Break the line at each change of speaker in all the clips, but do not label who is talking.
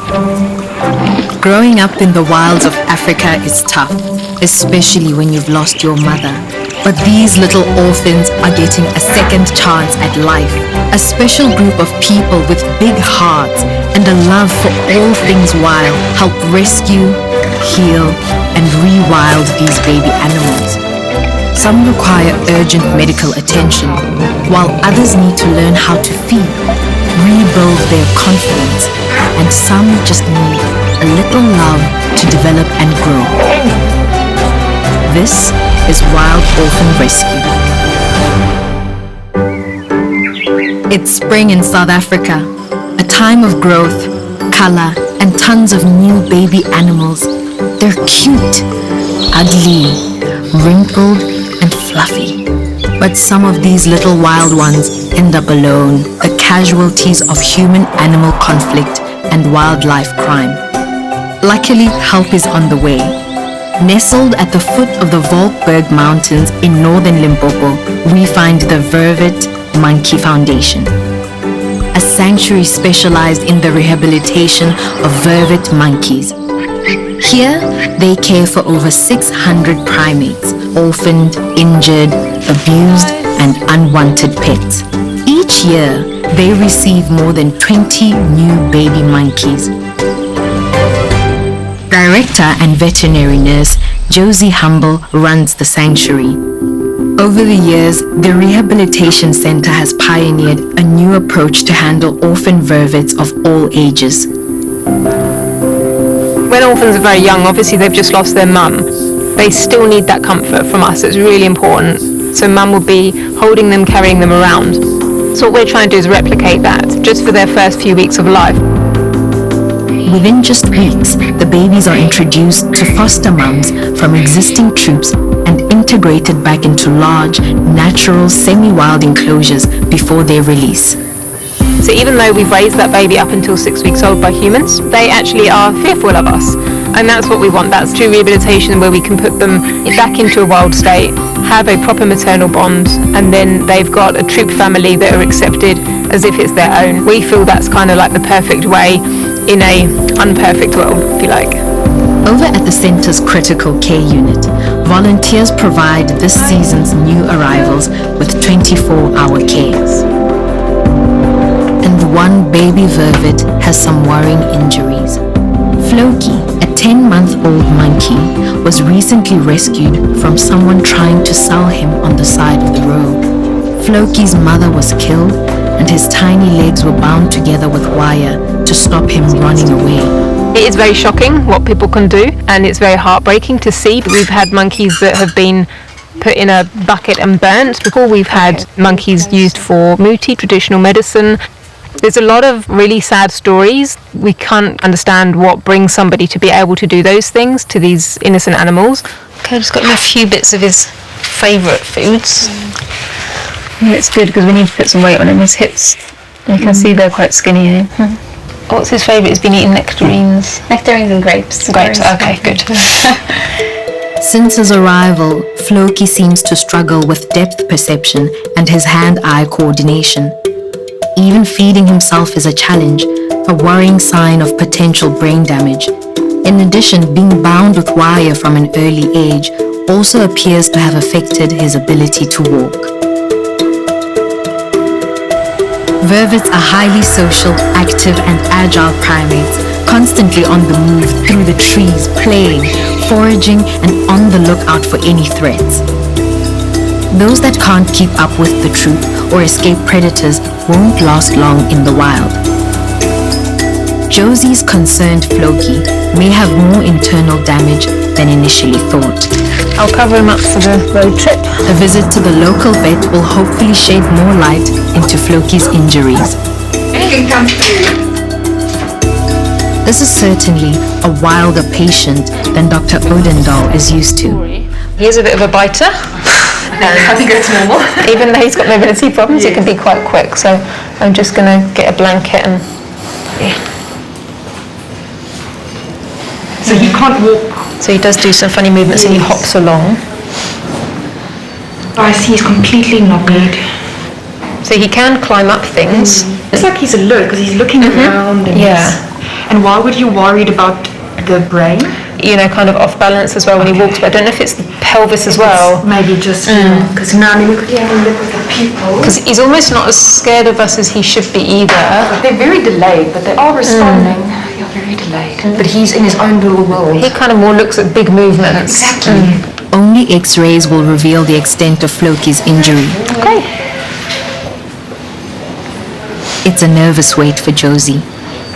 Growing up in the wilds of Africa is tough, especially when you've lost your mother. But these little orphans are getting a second chance at life. A special group of people with big hearts and a love for all things wild help rescue, heal, and rewild these baby animals. Some require urgent medical attention, while others need to learn how to feed, rebuild their confidence, and some just need a little love to develop and grow. This is Wild Orphan Rescue. It's spring in South Africa, a time of growth, color, and tons of new baby animals. They're cute, ugly, wrinkled, and fluffy. But some of these little wild ones end up alone, the casualties of human-animal conflict and wildlife crime. Luckily, help is on the way. Nestled at the foot of the Volkberg Mountains in northern Limpopo, we find the Vervet Monkey Foundation, a sanctuary specialized in the rehabilitation of vervet monkeys. Here, they care for over 600 primates, orphaned, injured, abused, and unwanted pets. Each year, they receive more than 20 new baby monkeys. Director and veterinary nurse Josie Humble runs the sanctuary. Over the years, the Rehabilitation Center has pioneered a new approach to handle orphan vervets of all ages.
When orphans are very young, obviously they've just lost their mum. They still need that comfort from us. It's really important. So mum will be holding them, carrying them around. So what we're trying to do is replicate that just for their first few weeks of life.
Within just weeks, the babies are introduced to foster mums from existing troops and integrated back into large, natural, semi-wild enclosures before their release.
So even though we've raised that baby up until 6 weeks old by humans, they actually are fearful of us. And that's what we want. That's true rehabilitation, where we can put them back into a wild state, have a proper maternal bond, and then they've got a troop family that are accepted as if it's their own. We feel that's kind of like the perfect way in a unperfect world, if you like.
Over at the center's critical care unit, volunteers provide this season's new arrivals with 24-hour care. And one baby vervet has some worrying injuries. Floki, a 10-month-old monkey, was recently rescued from someone trying to sell him on the side of the road. Floki's mother was killed, and his tiny legs were bound together with wire to stop him running away.
It is very shocking what people can do, and it's very heartbreaking to see. We've had monkeys that have been put in a bucket and burnt. Before, we've had monkeys used for muti, traditional medicine. There's a lot of really sad stories. We can't understand what brings somebody to be able to do those things to these innocent animals.
Okay, I've just got him a few bits of his favourite foods.
Yeah, it's good because we need to put some weight on him. His hips, you can see they're quite skinny here.
What's his favourite? He's been eating nectarines.
Nectarines and grapes.
Grapes, okay, good.
Since his arrival, Floki seems to struggle with depth perception and his hand-eye coordination. Even feeding himself is a challenge, a worrying sign of potential brain damage. In addition, being bound with wire from an early age also appears to have affected his ability to walk. Vervets are highly social, active, and agile primates, constantly on the move through the trees, playing, foraging, and on the lookout for any threats. Those that can't keep up with the troop or escape predators won't last long in the wild. Josie's concerned Floki may have more internal damage than initially thought.
I'll cover him up for the road trip.
A visit to the local vet will hopefully shed more light into Floki's injuries. This is certainly a wilder patient than Dr. Odendahl is used to.
He is a bit of a biter.
I think it's normal.
Even though he's got mobility problems, it can be quite quick. So I'm just going to get a blanket and...
So he can't walk.
So he does do some funny movements and he hops along.
I see he's completely knobbled.
So he can climb up things.
It's like he's alert because he's looking around. And
And why would you worried about the brain?
You know, kind of off balance as well when he walks, but I don't know if it's the pelvis as well.
Maybe just, because now look at the pupils.
Because he's almost not as scared of us as he should be either.
They're very delayed, but they are responding. They are very delayed. But he's in his own little world.
He kind of more looks at big movements.
Exactly.
Only X-rays will reveal the extent of Floki's injury.
Okay.
It's a nervous wait for Josie.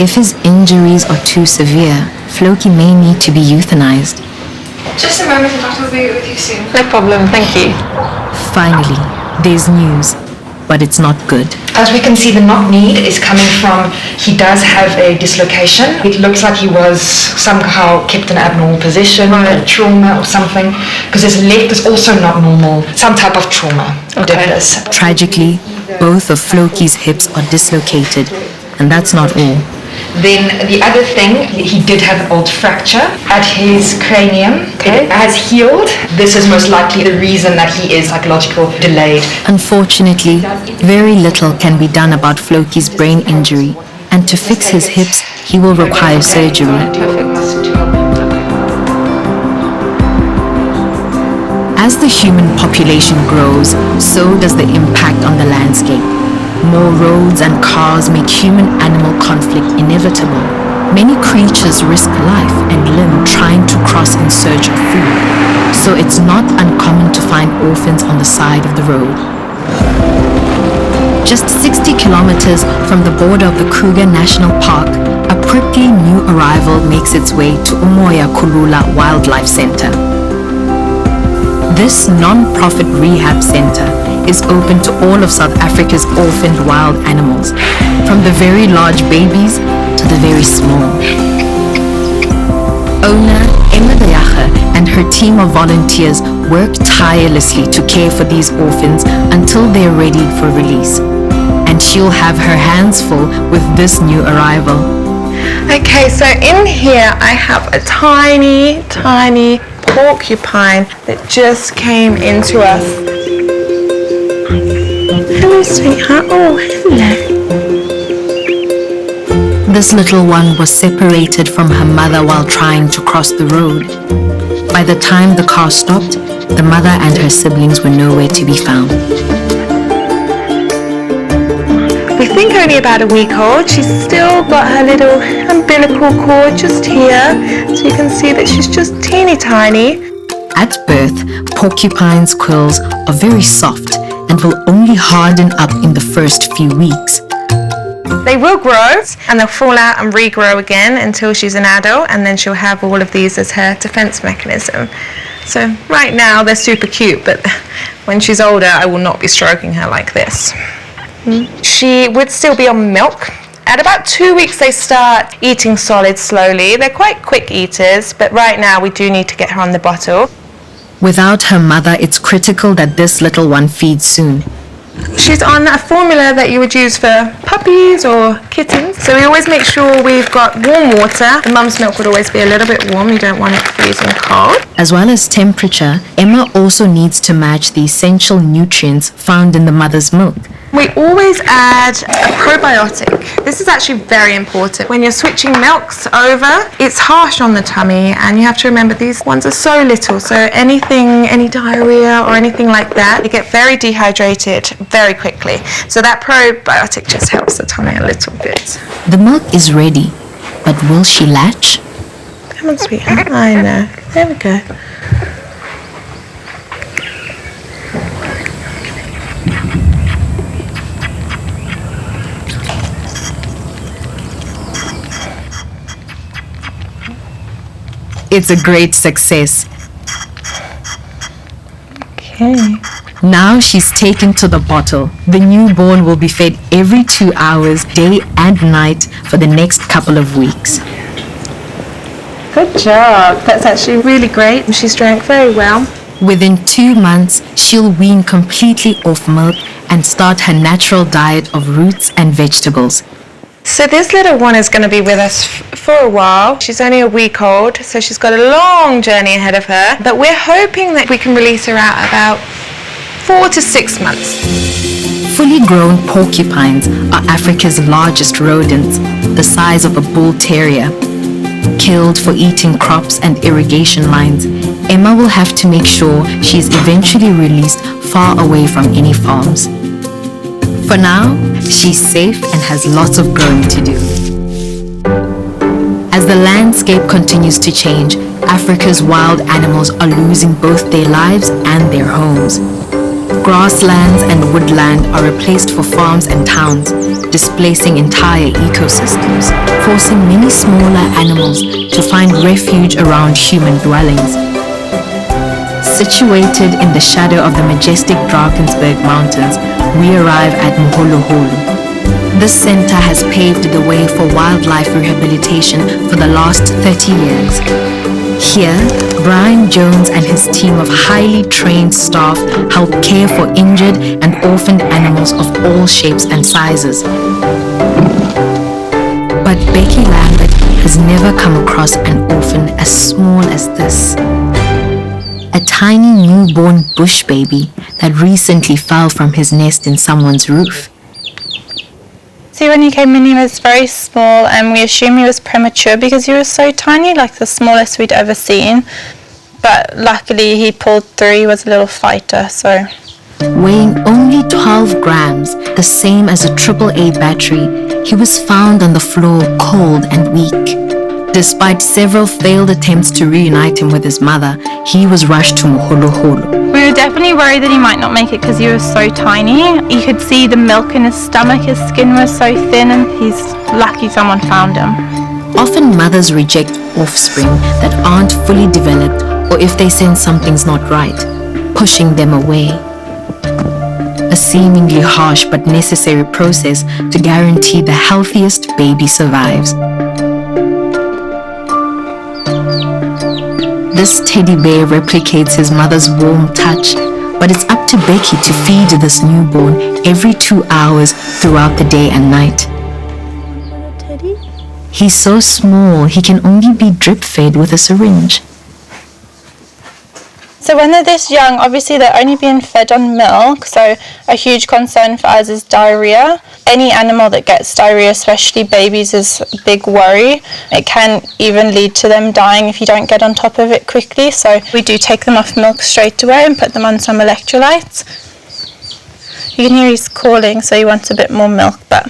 If his injuries are too severe, Floki may need to be euthanized.
Just a moment, the doctor will be with you soon.
No problem, thank you.
Finally, there's news, but it's not good.
As we can see, the knock need is coming from, he does have a dislocation. It looks like he was somehow kept in an abnormal position, a trauma or something, because his left is also not normal. Some type of trauma did this.
Tragically, both of Floki's hips are dislocated, and that's not all.
Then the other thing, he did have an old fracture at his cranium. It has healed. This is most likely the reason that he is psychologically delayed.
Unfortunately, very little can be done about Floki's brain injury, and to fix his hips, he will require surgery. As the human population grows, so does the impact on the landscape. More roads and cars make human-animal conflict inevitable. Many creatures risk life and limb trying to cross in search of food, so it's not uncommon to find orphans on the side of the road. Just 60 kilometers from the border of the Kruger National Park, a prickly new arrival makes its way to Umoya Kulula Wildlife Center. This non-profit rehab center is open to all of South Africa's orphaned wild animals, from the very large babies to the very small. Owner Emma and her team of volunteers work tirelessly to care for these orphans until they're ready for release. And she'll have her hands full with this new arrival.
Okay, so in here I have a tiny porcupine that just came into us. Hello, sweetheart. Oh, hello.
This little one was separated from her mother while trying to cross the road. By the time the car stopped, the mother and her siblings were nowhere to be found.
We think only about a week old. She's still got her little umbilical cord just here. So you can see that she's just teeny tiny.
At birth, porcupines' quills are very soft and will only harden up in the first few weeks.
They will grow and they'll fall out and regrow again until she's an adult, and then she'll have all of these as her defense mechanism. So right now they're super cute, but when she's older I will not be stroking her like this. She would still be on milk. At about 2 weeks they start eating solids slowly. They're quite quick eaters, but right now we do need to get her on the bottle.
Without her mother, it's critical that this little one feeds soon.
She's on a formula that you would use for puppies or kittens. So we always make sure we've got warm water. The mum's milk would always be a little bit warm. You don't want it freezing cold.
As well as temperature, Emma also needs to match the essential nutrients found in the mother's milk.
We always add a probiotic. This is actually very important. When you're switching milks over, it's harsh on the tummy, and you have to remember these ones are so little, so any diarrhea or anything like that, you get very dehydrated very quickly. So that probiotic just helps the tummy a little bit.
The milk is ready, but will she latch?
Come on, sweetheart. I know. There we go.
It's a great success.
Okay.
Now she's taken to the bottle. The newborn will be fed every 2 hours, day and night, for the next couple of weeks.
Good job. That's actually really great. She's drank very well.
Within 2 months, she'll wean completely off milk and start her natural diet of roots and vegetables.
So this little one is going to be with us for a while. She's only a week old, so she's got a long journey ahead of her. But we're hoping that we can release her out about 4 to 6 months.
Fully grown porcupines are Africa's largest rodents, the size of a bull terrier. Killed for eating crops and irrigation lines, Emma will have to make sure she is eventually released far away from any farms. For now, she's safe and has lots of growing to do. As the landscape continues to change, Africa's wild animals are losing both their lives and their homes. Grasslands and woodland are replaced for farms and towns, displacing entire ecosystems, forcing many smaller animals to find refuge around human dwellings. Situated in the shadow of the majestic Drakensberg Mountains, we arrive at Mholoholo. This center has paved the way for wildlife rehabilitation for the last 30 years. Here, Brian Jones and his team of highly trained staff help care for injured and orphaned animals of all shapes and sizes. But Becky Lambert has never come across an orphan as small as this. A tiny newborn bush baby that recently fell from his nest in someone's roof.
See, when he came in, he was very small, and we assumed he was premature because he was so tiny, like the smallest we'd ever seen. But luckily, he pulled through. He was a little fighter, so.
Weighing only 12 grams, the same as a AAA battery, he was found on the floor cold and weak. Despite several failed attempts to reunite him with his mother, he was rushed to Mholoholo.
We were definitely worried that he might not make it because he was so tiny. You could see the milk in his stomach, his skin was so thin, and he's lucky someone found him.
Often mothers reject offspring that aren't fully developed, or if they sense something's not right, pushing them away. A seemingly harsh but necessary process to guarantee the healthiest baby survives. This teddy bear replicates his mother's warm touch, but it's up to Becky to feed this newborn every 2 hours throughout the day and night. He's so small, he can only be drip-fed with a syringe.
So when they're this young, obviously they're only being fed on milk, so a huge concern for us is diarrhea. Any animal that gets diarrhea, especially babies, is a big worry. It can even lead to them dying if you don't get on top of it quickly, so we do take them off milk straight away and put them on some electrolytes. You can hear he's calling, so he wants a bit more milk, but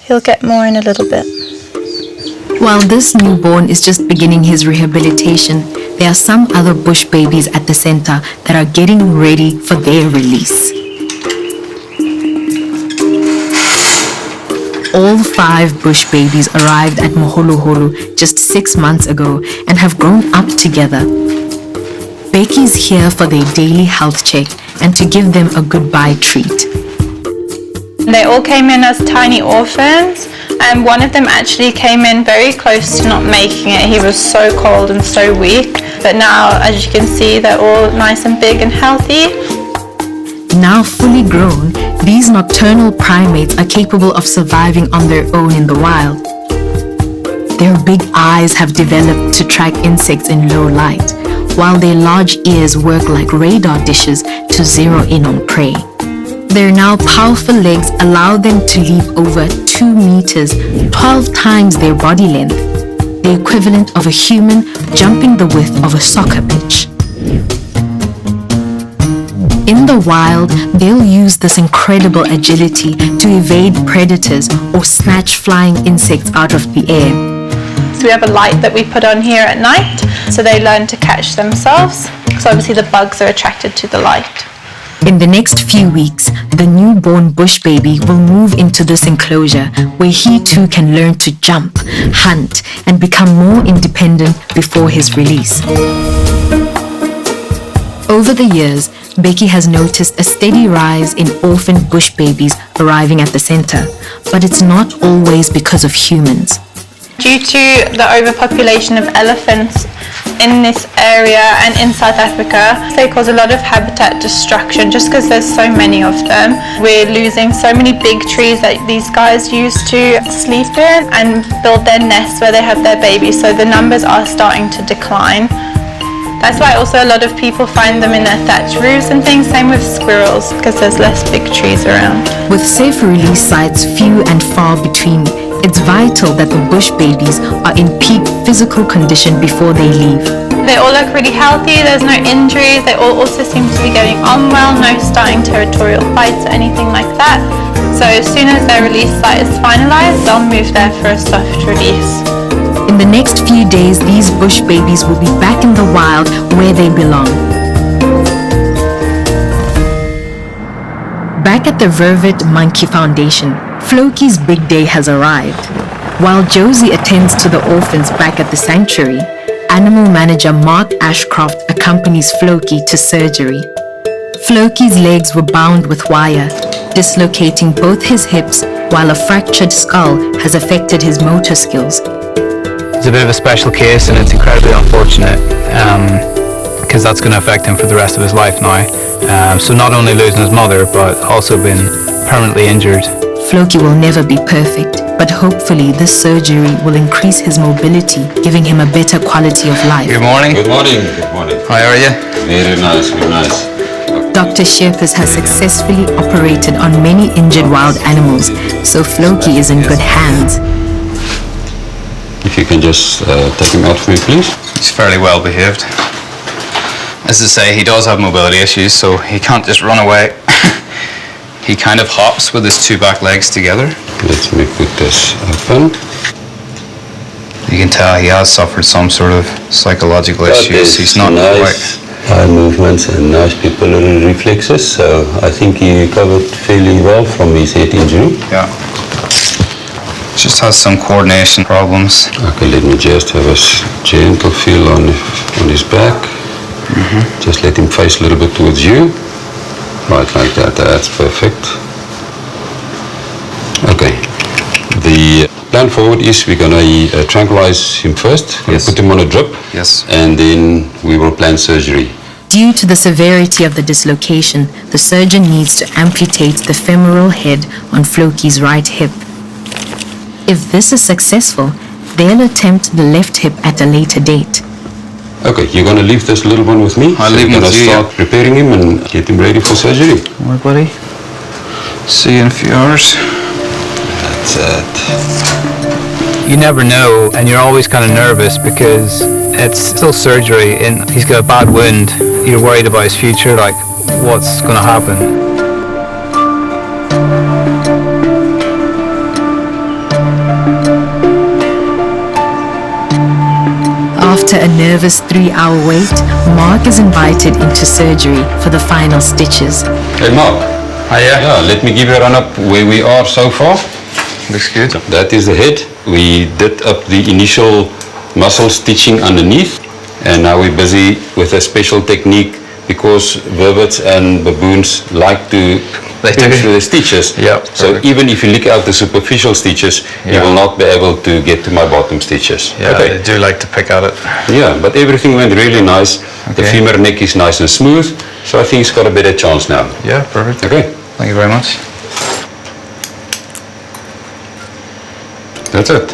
he'll get more in a little bit.
While this newborn is just beginning his rehabilitation, there are some other bush babies at the center that are getting ready for their release. All 5 bush babies arrived at Mholoholo just 6 months ago and have grown up together. Becky's here for their daily health check and to give them a goodbye treat.
They all came in as tiny orphans, and one of them actually came in very close to not making it. He was so cold and so weak, but now, as you can see, they're all nice and big and healthy.
Now fully grown, these nocturnal primates are capable of surviving on their own in the wild. Their big eyes have developed to track insects in low light, while their large ears work like radar dishes to zero in on prey. Their now powerful legs allow them to leap over 2 meters, 12 times their body length, the equivalent of a human jumping the width of a soccer pitch. In the wild, they'll use this incredible agility to evade predators or snatch flying insects out of the air.
So we have a light that we put on here at night, so they learn to catch themselves, because obviously the bugs are attracted to the light.
In the next few weeks, the newborn bush baby will move into this enclosure where he too can learn to jump, hunt, and become more independent before his release. Over the years, Becky has noticed a steady rise in orphaned bush babies arriving at the center, but it's not always because of humans.
Due to the overpopulation of elephants in this area and in South Africa, they cause a lot of habitat destruction just because there's so many of them. We're losing so many big trees that these guys used to sleep in and build their nests where they have their babies, so the numbers are starting to decline. That's why also a lot of people find them in their thatched roofs and things, same with squirrels, because there's less big trees around.
With safe release sites few and far between, it's vital that the bush babies are in peak physical condition before they leave.
They all look really healthy, there's no injuries, they all also seem to be getting on well, no starting territorial fights or anything like that. So as soon as their release site is finalised, they'll move there for a soft release.
In the next few days, these bush babies will be back in the wild where they belong. Back at the Vervet Monkey Foundation, Floki's big day has arrived. While Josie attends to the orphans back at the sanctuary, animal manager Mark Ashcroft accompanies Floki to surgery. Floki's legs were bound with wire, dislocating both his hips, while a fractured skull has affected his motor skills.
It's a bit of a special case and it's incredibly unfortunate because that's going to affect him for the rest of his life now. So not only losing his mother but also been permanently injured.
Floki will never be perfect, but hopefully this surgery will increase his mobility, giving him a better quality of life.
Good morning.
Good morning. Good morning.
How are you?
Very nice. Very nice.
Dr. Sherpas has successfully operated on many injured wild animals, so Floki is in good hands.
If you can just take him out for me, please.
He's fairly well behaved. As I say, he does have mobility issues, so he can't just run away. He kind of hops with his two back legs together.
Let me put this open.
You can tell he has suffered some sort of psychological issues. He's not
nice eye movements and nice pupillary reflexes, so I think he recovered fairly well from his head injury.
Yeah. Just has some coordination problems.
Okay, let me just have a gentle feel on his back. Just let him face a little bit towards you. Right, like that. That's perfect. Okay. The plan forward is we're going to tranquilize him first. We'll put him on a drip.
Yes.
And then we will plan surgery.
Due to the severity of the dislocation, the surgeon needs to amputate the femoral head on Floki's right hip. If this is successful, they'll attempt the left hip at a later date.
Okay, you're going to leave this little one with me.
I'll leave him with you.
We're going to start preparing him and get him ready for surgery.
All right, buddy. See you in a few hours.
That's it.
You never know, and you're always kind of nervous because it's still surgery and he's got a bad wound. You're worried about his future, like what's going to happen.
After a nervous 3-hour wait, Mark is invited into surgery for the final stitches.
Hey Mark.
Hiya.
Yeah, let me give you a run up where we are so far.
Looks good.
That is the head. We did up the initial muscle stitching underneath, and now we're busy with a special technique because vervets and baboons like to pinch through the stitches.
Yep.
So even if you lick out the superficial stitches, you will not be able to get to my bottom stitches.
Yeah,
okay.
they do like to pick at it.
Yeah, but everything went really nice. The
Okay.
femur neck is nice and smooth, so I think he's got a better chance now.
Yeah, perfect.
Okay.
Thank you very much.
That's it.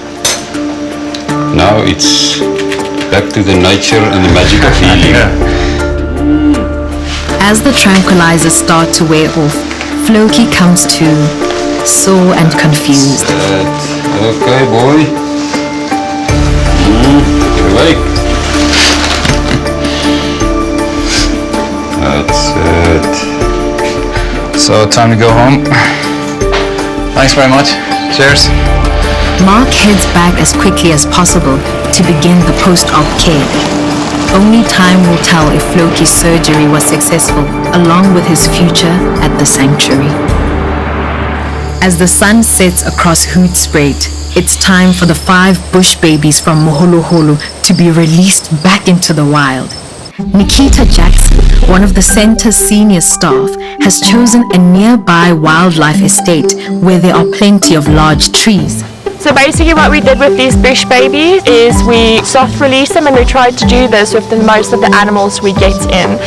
Now it's back to the nature and the magic of healing.
As the tranquilizers start to wear off, Floki comes to, sore and confused.
Okay, boy. Get awake. That's it.
So time to go home. Thanks very much. Cheers.
Mark heads back as quickly as possible to begin the post-op care. Only time will tell if Floki's surgery was successful, along with his future at the sanctuary. As the sun sets across Hoedspruit, it's time for the 5 bush babies from Moholoholo to be released back into the wild. Nikita Jackson, one of the center's senior staff, has chosen a nearby wildlife estate where there are plenty of large trees.
So basically what we did with these bush babies is we soft release them, and we tried to do this with most of the animals we get in.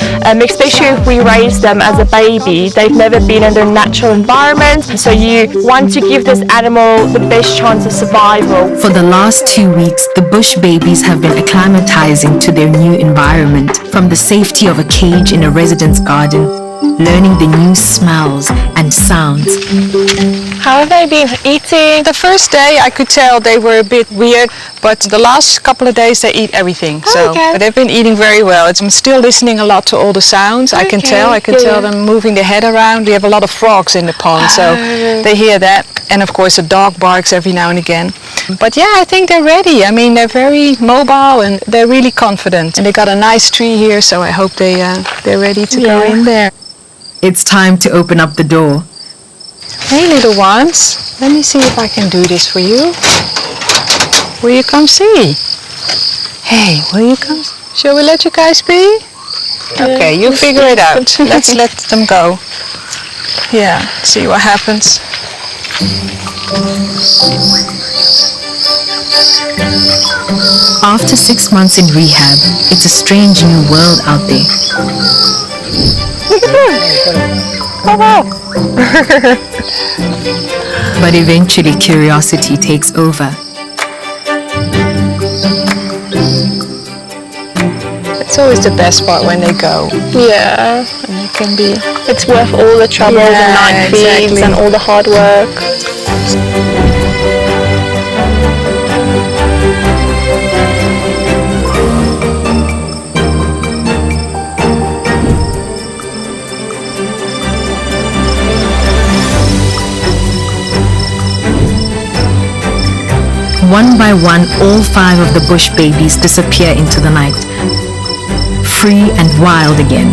Especially if we raise them as a baby, they've never been in their natural environment, so you want to give this animal the best chance of survival.
For the last 2 weeks, the bush babies have been acclimatizing to their new environment, from the safety of a cage in a residence garden, learning the new smells and sounds.
How have they been eating?
The first day I could tell they were a bit weird, but the last couple of days they eat everything. But they've been eating very well. I'm still listening a lot to all the sounds. I can tell them moving their head around. We have a lot of frogs in the pond, so they hear that. And of course a dog barks every now and again. But yeah, I think they're ready. I mean, they're very mobile and they're really confident. And they got a nice tree here, so I hope they're ready to go in there.
It's time to open up the door.
Hey little ones, let me see if I can do this for you. Will you come see? Hey, will you come? Shall we let you guys be? Okay, you figure it out. Let's let them go. Yeah, see what happens.
After 6 months in rehab, it's a strange new world out there.
Oh wow!
But eventually curiosity takes over.
It's always the best part when they go.
Yeah.
And it can be...
It's worth all the troubles and night feeds and all the hard work.
One by one, all 5 of the bush babies disappear into the night, free and wild again.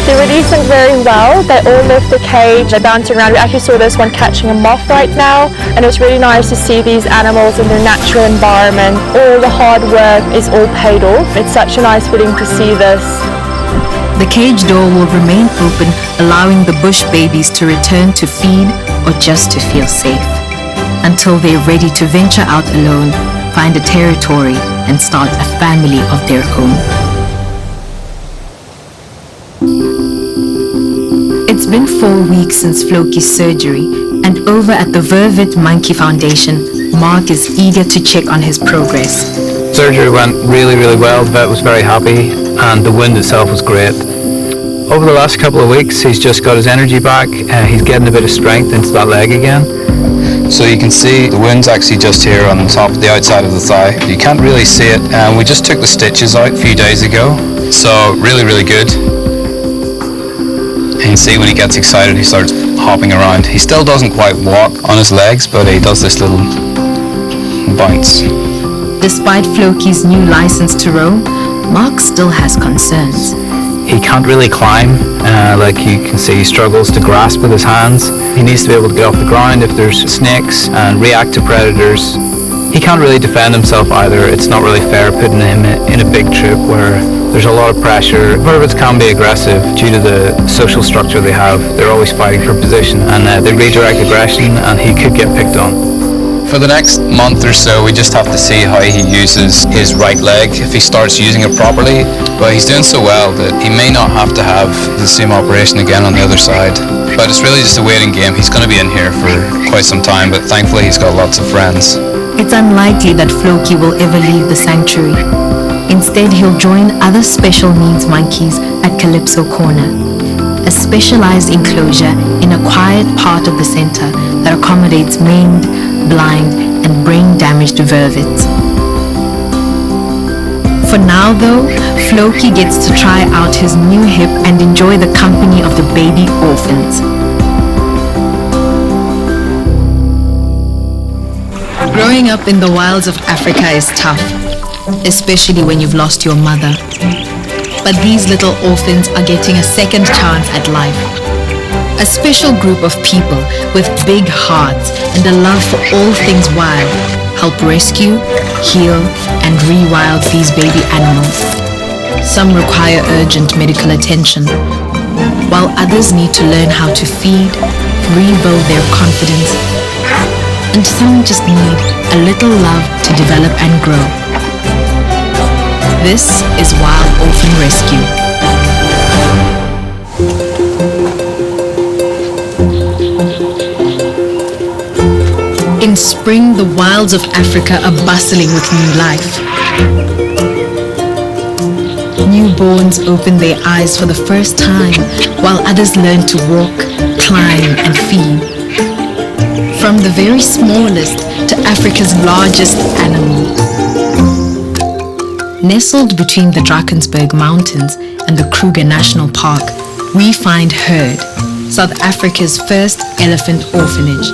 They release them very well. They all left the cage, they're bouncing around. We actually saw this one catching a moth right now, and it's really nice to see these animals in their natural environment. All the hard work is all paid off. It's such a nice feeling to see this.
The cage door will remain open, allowing the bush babies to return to feed or just to feel safe, until they're ready to venture out alone, find a territory, and start a family of their own. It's been 4 weeks since Floki's surgery, and over at the Vervet Monkey Foundation, Mark is eager to check on his progress.
Surgery went really, really well. The vet was very happy, and the wound itself was great. Over the last couple of weeks, he's just got his energy back. He's getting a bit of strength into that leg again.
So you can see the wound's actually just here on top of the outside of the thigh. You can't really see it, and we just took the stitches out a few days ago. So really, really good. And you can see when he gets excited, he starts hopping around. He still doesn't quite walk on his legs, but he does this little bounce.
Despite Floki's new license to roam, Mark still has concerns.
He can't really climb, like you can see he struggles to grasp with his hands. He needs to be able to get off the ground if there's snakes and react to predators. He can't really defend himself either. It's not really fair putting him in a big troop where there's a lot of pressure. Vervets can be aggressive due to the social structure they have. They're always fighting for position, and they redirect aggression, and he could get picked on.
For the next month or so, we just have to see how he uses his right leg, if he starts using it properly. But he's doing so well that he may not have to have the same operation again on the other side. But it's really just a waiting game. He's going to be in here for quite some time, but thankfully he's got lots of friends.
It's unlikely that Floki will ever leave the sanctuary. Instead, he'll join other special needs monkeys at Calypso Corner, a specialized enclosure in a quiet part of the center that accommodates maimed, blind, and brain-damaged vervets. For now, though, Floki gets to try out his new hip and enjoy the company of the baby orphans. Growing up in the wilds of Africa is tough, especially when you've lost your mother. But these little orphans are getting a second chance at life. A special group of people with big hearts and a love for all things wild help rescue, heal, and rewild these baby animals. Some require urgent medical attention, while others need to learn how to feed, rebuild their confidence, and some just need a little love to develop and grow. This is Wild Orphan Rescue. In spring, the wilds of Africa are bustling with new life. Newborns open their eyes for the first time, while others learn to walk, climb, and feed. From the very smallest to Africa's largest animal. Nestled between the Drakensberg Mountains and the Kruger National Park, we find Herd, South Africa's first elephant orphanage.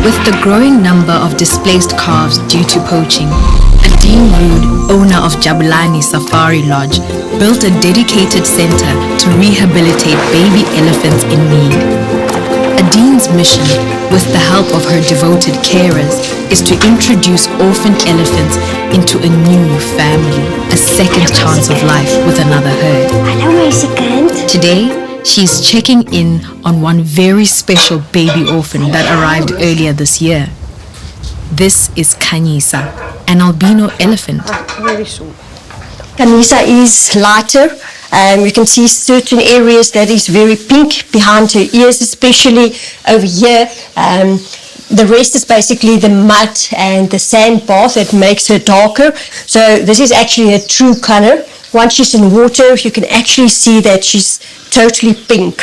With the growing number of displaced calves due to poaching, Dean Rood, owner of Jabulani Safari Lodge, built a dedicated center to rehabilitate baby elephants in need. Adine's mission, with the help of her devoted carers, is to introduce orphaned elephants into a new family, a second chance of life with another herd.
Hello, my second.
Today, she's checking in on one very special baby orphan that arrived earlier this year. This is Khanyisa, an albino elephant.
Khanyisa is lighter. You can see certain areas that is very pink behind her ears, especially over here. The rest is basically the mud and the sand bath that makes her darker. So this is actually a true color. Once she's in water, you can actually see that she's totally pink.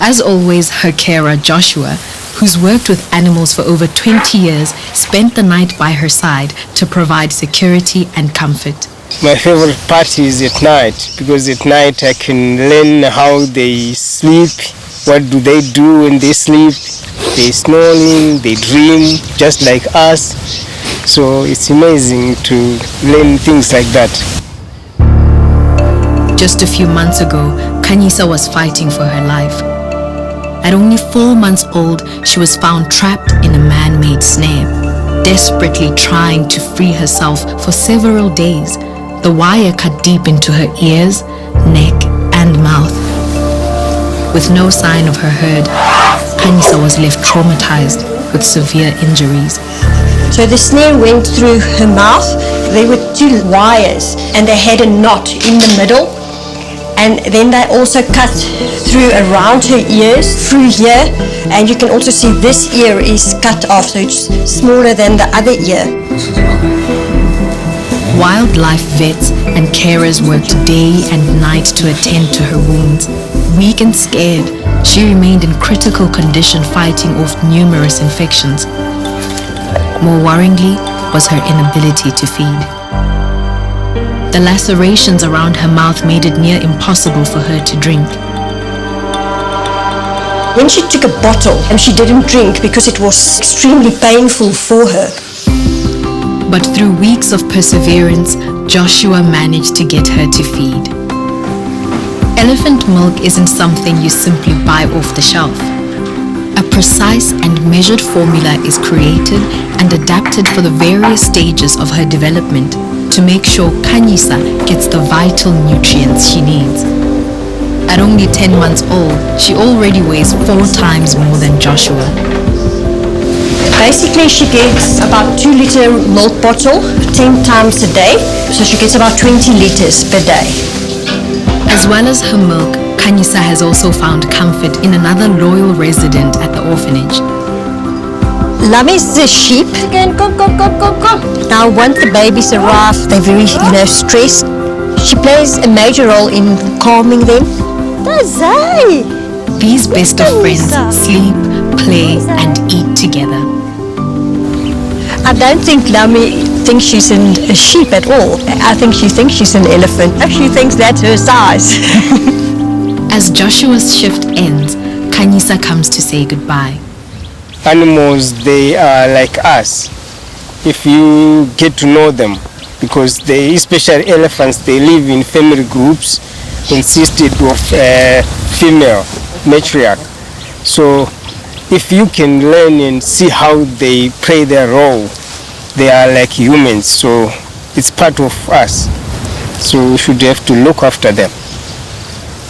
As always, her carer Joshua, who's worked with animals for over 20 years, spent the night by her side to provide security and comfort.
My favorite part is at night, because at night I can learn how they sleep, what do they do when they sleep. They snoring, they dream, just like us. So it's amazing to learn things like that.
Just a few months ago, Khanyisa was fighting for her life. At only 4 months old, she was found trapped in a man-made snare, desperately trying to free herself for several days. The wire cut deep into her ears, neck, and mouth. With no sign of her herd, Khanyisa was left traumatized with severe injuries.
So the snare went through her mouth. There were 2 wires and they had a knot in the middle. And then they also cut through around her ears, through here, and you can also see this ear is cut off, so it's smaller than the other ear.
Wildlife vets and carers worked day and night to attend to her wounds. Weak and scared, she remained in critical condition fighting off numerous infections. More worryingly was her inability to feed. The lacerations around her mouth made it near impossible for her to drink.
When she took a bottle, and she didn't drink because it was extremely painful for her.
But through weeks of perseverance, Joshua managed to get her to feed. Elephant milk isn't something you simply buy off the shelf. A precise and measured formula is created and adapted for the various stages of her development to make sure Khanyisa gets the vital nutrients she needs. At only 10 months old, she already weighs 4 times more than Joshua.
Basically, she gets about 2-liter milk bottle 10 times a day, so she gets about 20 liters per day.
As well as her milk, Khanyisa has also found comfort in another loyal resident at the orphanage.
Lummy is a sheep. Again, go. Now, once the babies arrive, they're very, stressed. She plays a major role in calming them.
These best of friends sleep, play, and eat together.
I don't think Lummy thinks she's a sheep at all. I think she thinks she's an elephant. She thinks that's her size.
As Joshua's shift ends, Khanyisa comes to say goodbye.
Animals, they are like us, if you get to know them, because they, especially elephants, they live in family groups consisted of female matriarch. So if you can learn and see how they play their role, they are like humans, so it's part of us. So we should have to look after them.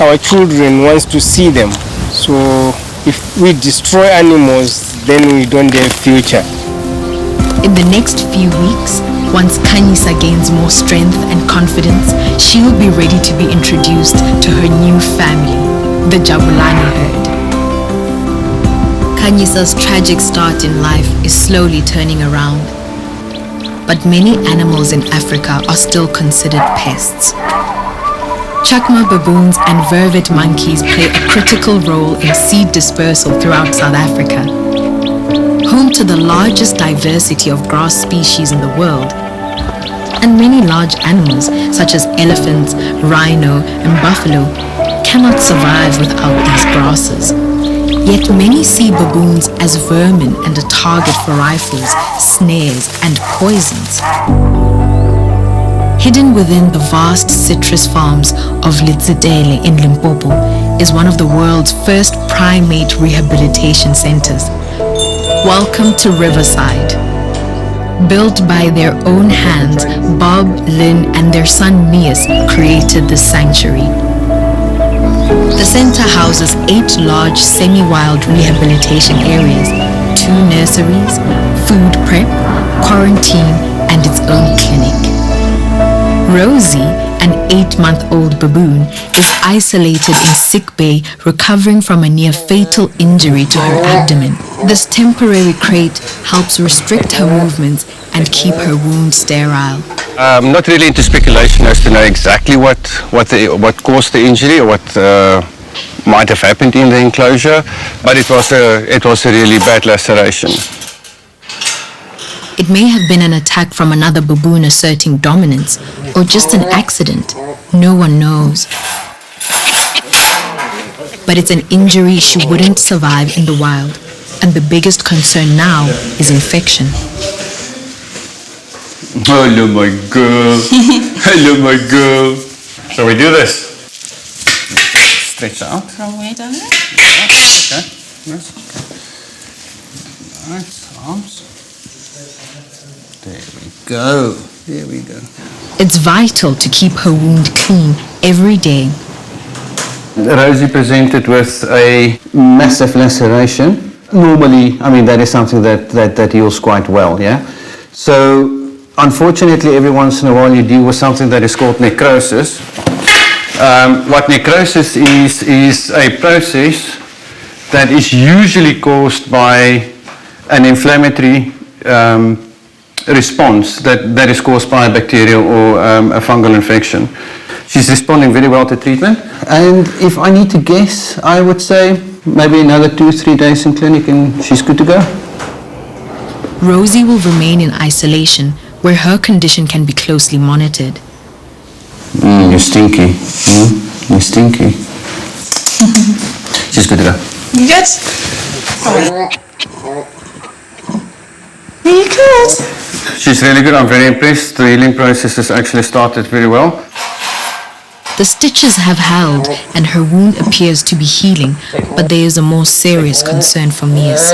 our children wants to see them. So if we destroy animals, then we don't have future.
In the next few weeks, once Kanyisa gains more strength and confidence, she will be ready to be introduced to her new family, the Jabulani herd. Kanyisa's tragic start in life is slowly turning around. But many animals in Africa are still considered pests. Chakma baboons and vervet monkeys play a critical role in seed dispersal throughout South Africa. Home to the largest diversity of grass species in the world, and many large animals such as elephants, rhino, and buffalo cannot survive without these grasses. Yet many see baboons as vermin and a target for rifles, snares, and poisons. Hidden within the vast citrus farms of Litzedele in Limpopo is one of the world's first primate rehabilitation centers. Welcome to Riverside. Built by their own hands, Bob, Lynn, and their son Mias created this sanctuary. The center houses 8 large semi-wild rehabilitation areas, 2 nurseries, food prep, quarantine, and its own clinic. Rosie, an 8-month-old baboon, is isolated in sick bay, recovering from a near-fatal injury to her abdomen. This temporary crate helps restrict her movements and keep her wound sterile.
I'm not really into speculation as to know exactly what caused the injury or what might have happened in the enclosure, but it was a really bad laceration.
It may have been an attack from another baboon asserting dominance, or just an accident. No one knows. But it's an injury she wouldn't survive in the wild, and the biggest concern now is infection.
Hello, my girl. Hello, my girl. Shall we do this? Stretch out.
Wrong way, down there?
Okay. Yes. Nice. Arms. There we go. There we go.
It's vital to keep her wound clean every day.
Rosie presented with a massive laceration. Normally, I mean, that is something that heals quite well, yeah? So, unfortunately, every once in a while you deal with something that is called necrosis. What necrosis is a process that is usually caused by an inflammatory response that is caused by a bacterial or a fungal infection. She's responding very well to treatment, and if I need to guess, I would say maybe another 2-3 days in clinic and she's good to go.
Rosie will remain in isolation where her condition can be closely monitored.
You're stinky. You're stinky. She's good to go.
You good? Are you good?
She's really good. I'm very impressed. The healing process has actually started very well.
The stitches have held and her wound appears to be healing, but there is a more serious concern for Mias.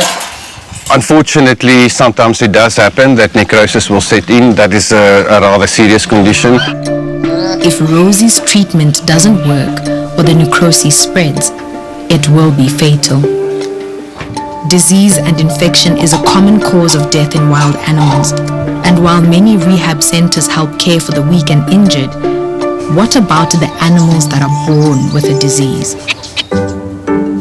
Unfortunately, sometimes it does happen that necrosis will set in. That is a rather serious condition.
If Rosie's treatment doesn't work or the necrosis spreads, it will be fatal. Disease and infection is a common cause of death in wild animals, and while many rehab centers help care for the weak and injured, what about the animals that are born with a disease?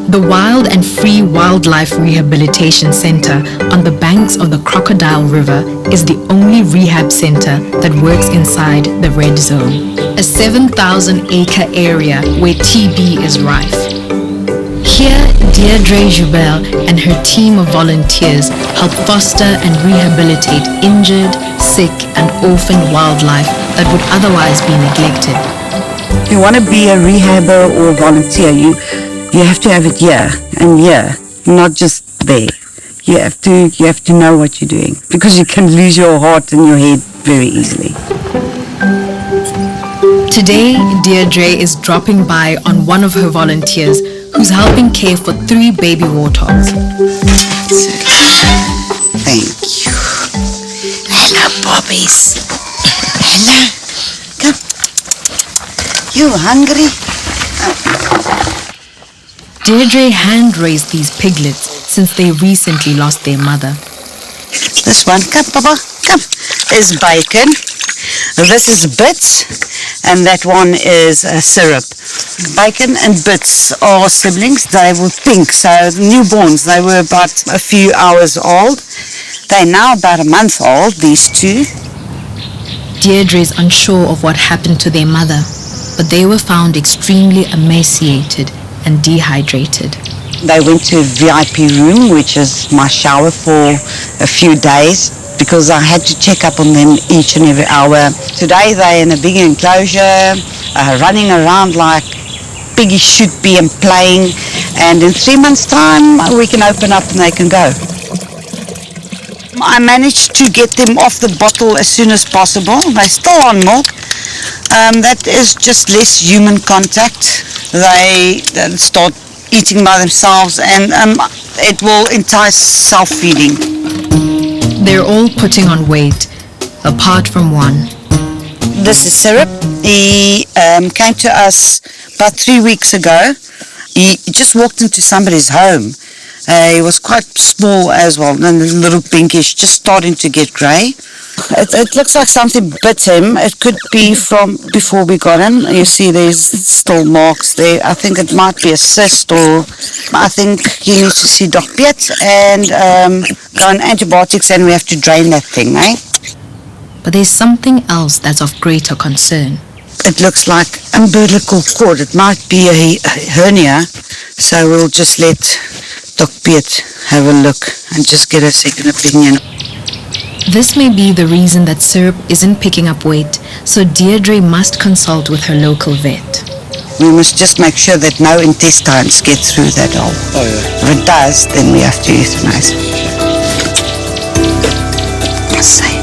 The Wild and Free Wildlife Rehabilitation Center on the banks of the Crocodile River is the only rehab center that works inside the red zone, a 7,000-acre area where TB is rife. Here, Deirdre Jubel and her team of volunteers help foster and rehabilitate injured, sick, and orphaned wildlife that would otherwise be neglected.
If you want to be a rehabber or volunteer, you have to have it here and here, not just there. You have to know what you're doing, because you can lose your heart and your head very easily.
Today, Deirdre is dropping by on one of her volunteers who's helping care for 3 baby warthogs.
Thank you. Hello, Bobbies. Hello. Come. You hungry?
Deirdre hand-raised these piglets since they recently lost their mother.
This one, come, Papa, come, is Bacon. This is Bits, and that one is Syrup. Bacon and Bits are siblings. They were pink, so newborns. They were about a few hours old. They're now about a month old, these two.
Deirdre is unsure of what happened to their mother, but they were found extremely emaciated and dehydrated.
They went to a VIP room, which is my shower, for a few days because I had to check up on them each and every hour. Today they're in a big enclosure, running around like piggies should be and playing, and in 3 months' time we can open up and they can go. I managed to get them off the bottle as soon as possible. They're still on milk. That is just less human contact. They start eating by themselves, and it will entice self-feeding.
They're all putting on weight, apart from one.
This is Syrup. He came to us about 3 weeks ago. He just walked into somebody's home. He was quite small as well, and a little pinkish, just starting to get grey. It looks like something bit him. It could be from before we got him. You see there's still marks there. I think it might be a cyst, or I think he needs to see Doc Piet and go on antibiotics, and we have to drain that thing, eh?
But there's something else that's of greater concern.
It looks like umbilical cord. It might be a hernia, so we'll just let Doc Piet have a look and just get a second opinion.
This may be the reason that Syrup isn't picking up weight, so Deirdre must consult with her local vet.
We must just make sure that no intestines get through that hole.
Oh, yeah.
If it does, then we have to euthanize. Let's see.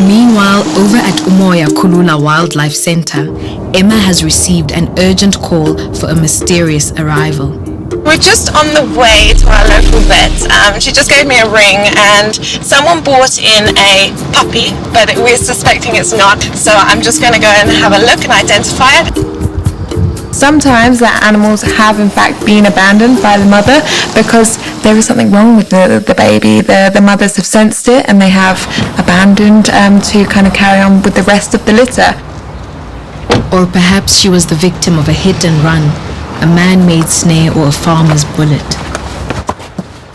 Meanwhile, over at Umoya Kulula Wildlife Center, Emma has received an urgent call for a mysterious arrival.
We're just on the way to our local vet. She just gave me a ring, and someone brought in a puppy, but we're suspecting it's not. So I'm just going to go and have a look and identify it. Sometimes the animals have in fact been abandoned by the mother because there is something wrong with the baby. The mothers have sensed it and they have abandoned to kind of carry on with the rest of the litter.
Or perhaps she was the victim of a hit and run, a man-made snare or a farmer's bullet.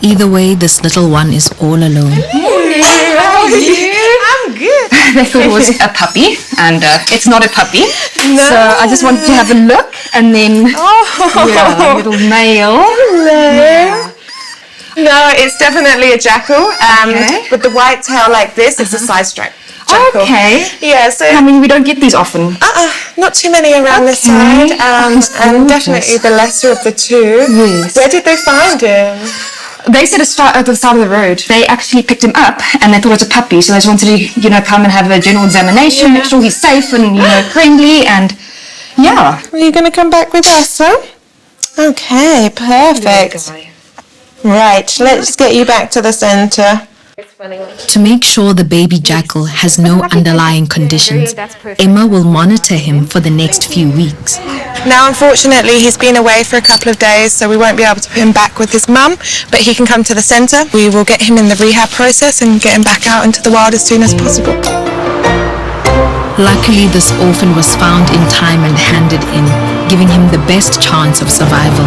Either way, this little one is all alone.
How are you? I'm good.
They thought it was a puppy, and it's not a puppy.
No.
So I just wanted to have a look, and then yeah, a little male.
Hello.
Yeah.
No, it's definitely a jackal. With the white tail like this, it's a side stripe jackal.
Okay.
Yeah, so
I mean, we don't get these often.
not too many around this side, and definitely the lesser of the two.
Yes.
Where did they find him?
They said at the side of the road. They actually picked him up, and they thought it was a puppy, so they just wanted to, come and have a general examination, make sure he's safe and, friendly, and yeah.
Are you going to come back with us, huh? Okay, perfect. Right, let's get you back to the centre.
To make sure the baby jackal has no underlying conditions, Emma will monitor him for the next few weeks.
Now, unfortunately, he's been away for a couple of days, so we won't be able to put him back with his mum, but he can come to the centre. We will get him in the rehab process and get him back out into the wild as soon as possible.
Luckily, this orphan was found in time and handed in, giving him the best chance of survival.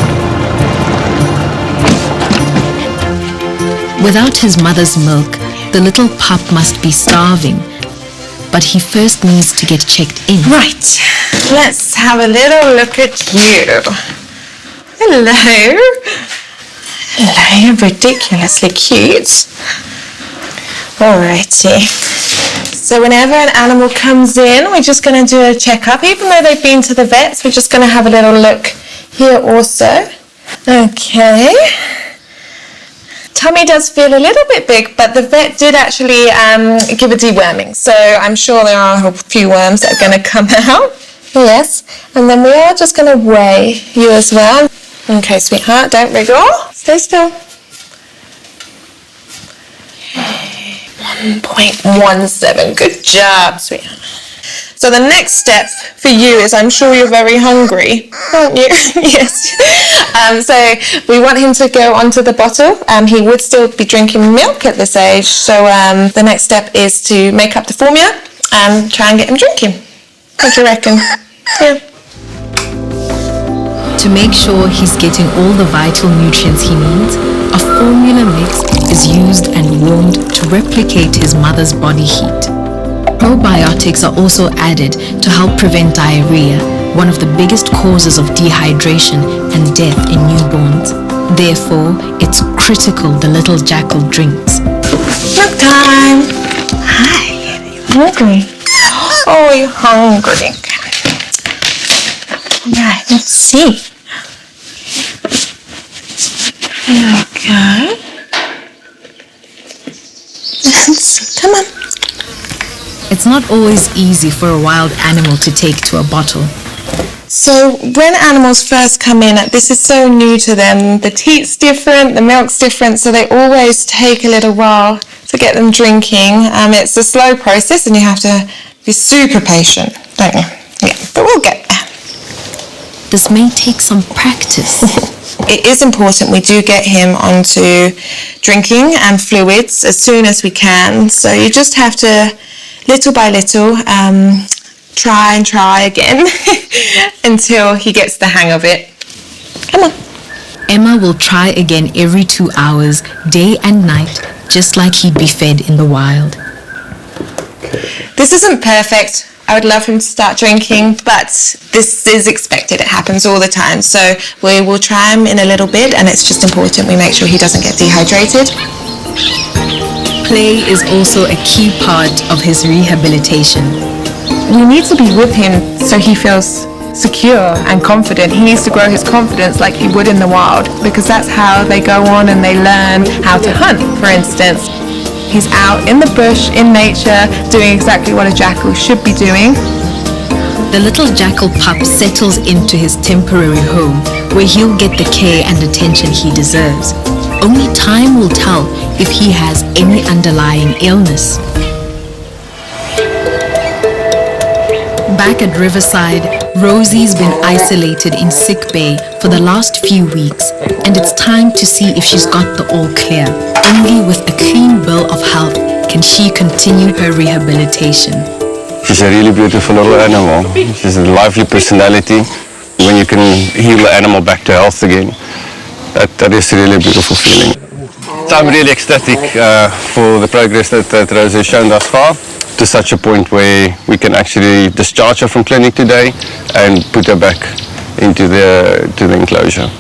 Without his mother's milk, the little pup must be starving, but he first needs to get checked in.
Right, let's have a little look at you. Hello. Hello, ridiculously cute. Alrighty. So whenever an animal comes in, we're just going to do a checkup. Even though they've been to the vets, we're just going to have a little look here also. Okay. Tummy does feel a little bit big, but the vet did actually give a deworming. So I'm sure there are a few worms that are going to come out. Yes. And then we are just going to weigh you as well. Okay, sweetheart, don't wriggle. Stay still. 1.17. Good job, sweetheart. So the next step for you is, I'm sure you're very hungry, aren't you? Yes. So we want him to go onto the bottle. He would still be drinking milk at this age. So the next step is to make up the formula and try and get him drinking. What do you reckon? Yeah.
To make sure he's getting all the vital nutrients he needs, a formula mix is used and warmed to replicate his mother's body heat. Probiotics are also added to help prevent diarrhea, one of the biggest causes of dehydration and death in newborns. Therefore, it's critical the little jackal drinks.
Milk time! Hi, you hungry? Oh, you're hungry. Right, let's see. There we go. Let's see, come on.
It's not always easy for a wild animal to take to a bottle.
So when animals first come in, this is so new to them. The teat's different, the milk's different, so they always take a little while to get them drinking. It's a slow process and you have to be super patient, don't you? Yeah, but we'll get there.
This may take some practice.
It is important we do get him onto drinking and fluids as soon as we can. So you just have to, little by little, try and try again until he gets the hang of it. Come on.
Emma will try again every 2 hours, day and night, just like he'd be fed in the wild.
This isn't perfect. I would love him to start drinking, but this is expected. It happens all the time. So we will try him in a little bit, and it's just important we make sure he doesn't get dehydrated.
Play is also a key part of his rehabilitation.
We need to be with him so he feels secure and confident. He needs to grow his confidence like he would in the wild, because that's how they go on and they learn how to hunt, for instance. He's out in the bush, in nature, doing exactly what a jackal should be doing.
The little jackal pup settles into his temporary home, where he'll get the care and attention he deserves. Only time will tell if he has any underlying illness. Back at Riverside, Rosie's been isolated in sick bay for the last few weeks, and it's time to see if she's got the all clear. Only with a clean bill of health can she continue her rehabilitation.
She's a really beautiful little animal. She's a lively personality. When you can heal the animal back to health again, that is really a beautiful feeling. So I'm really ecstatic for the progress that Rosie has shown thus far, to such a point where we can actually discharge her from clinic today and put her back into the enclosure.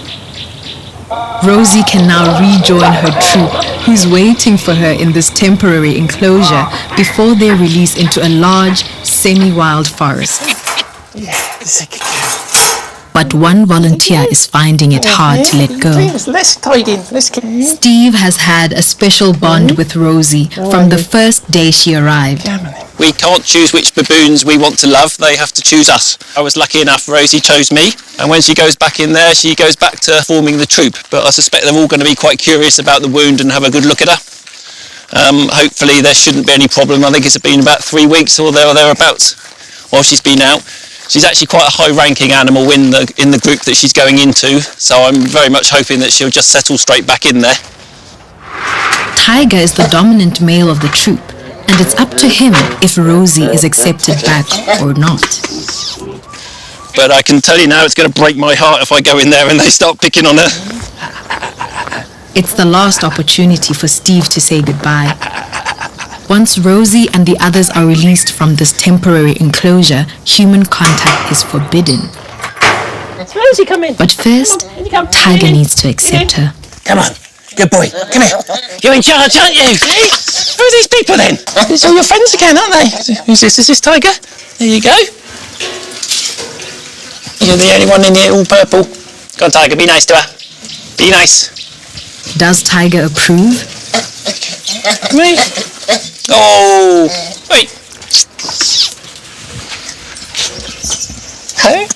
Rosie can now rejoin her troop, who's waiting for her in this temporary enclosure before they're released into a large, semi-wild forest. But one volunteer is finding it hard to let go. Steve has had a special bond with Rosie from the first day she arrived.
We can't choose which baboons we want to love, they have to choose us. I was lucky enough, Rosie chose me, and when she goes back in there, she goes back to forming the troop. But I suspect they're all going to be quite curious about the wound and have a good look at her. Hopefully there shouldn't be any problem. I think it's been about 3 weeks or thereabouts while she's been out. She's actually quite a high-ranking animal in the group that she's going into, so I'm very much hoping that she'll just settle straight back in there.
Tiger is the dominant male of the troop, and it's up to him if Rosie is accepted back or not.
But I can tell you now, it's going to break my heart if I go in there and they start picking on her.
It's the last opportunity for Steve to say goodbye. Once Rosie and the others are released from this temporary enclosure, human contact is forbidden.
Rosie, come in.
But first, Tiger needs to accept her.
Come on, good boy, come here. You're in charge, aren't you? Who are these people then? It's all your friends again, aren't they? Who's this? Is this Tiger? There you go. You're the only one in here, all purple. Go on, Tiger, be nice to her. Be nice.
Does Tiger approve?
Me? Oh, wait. Hey?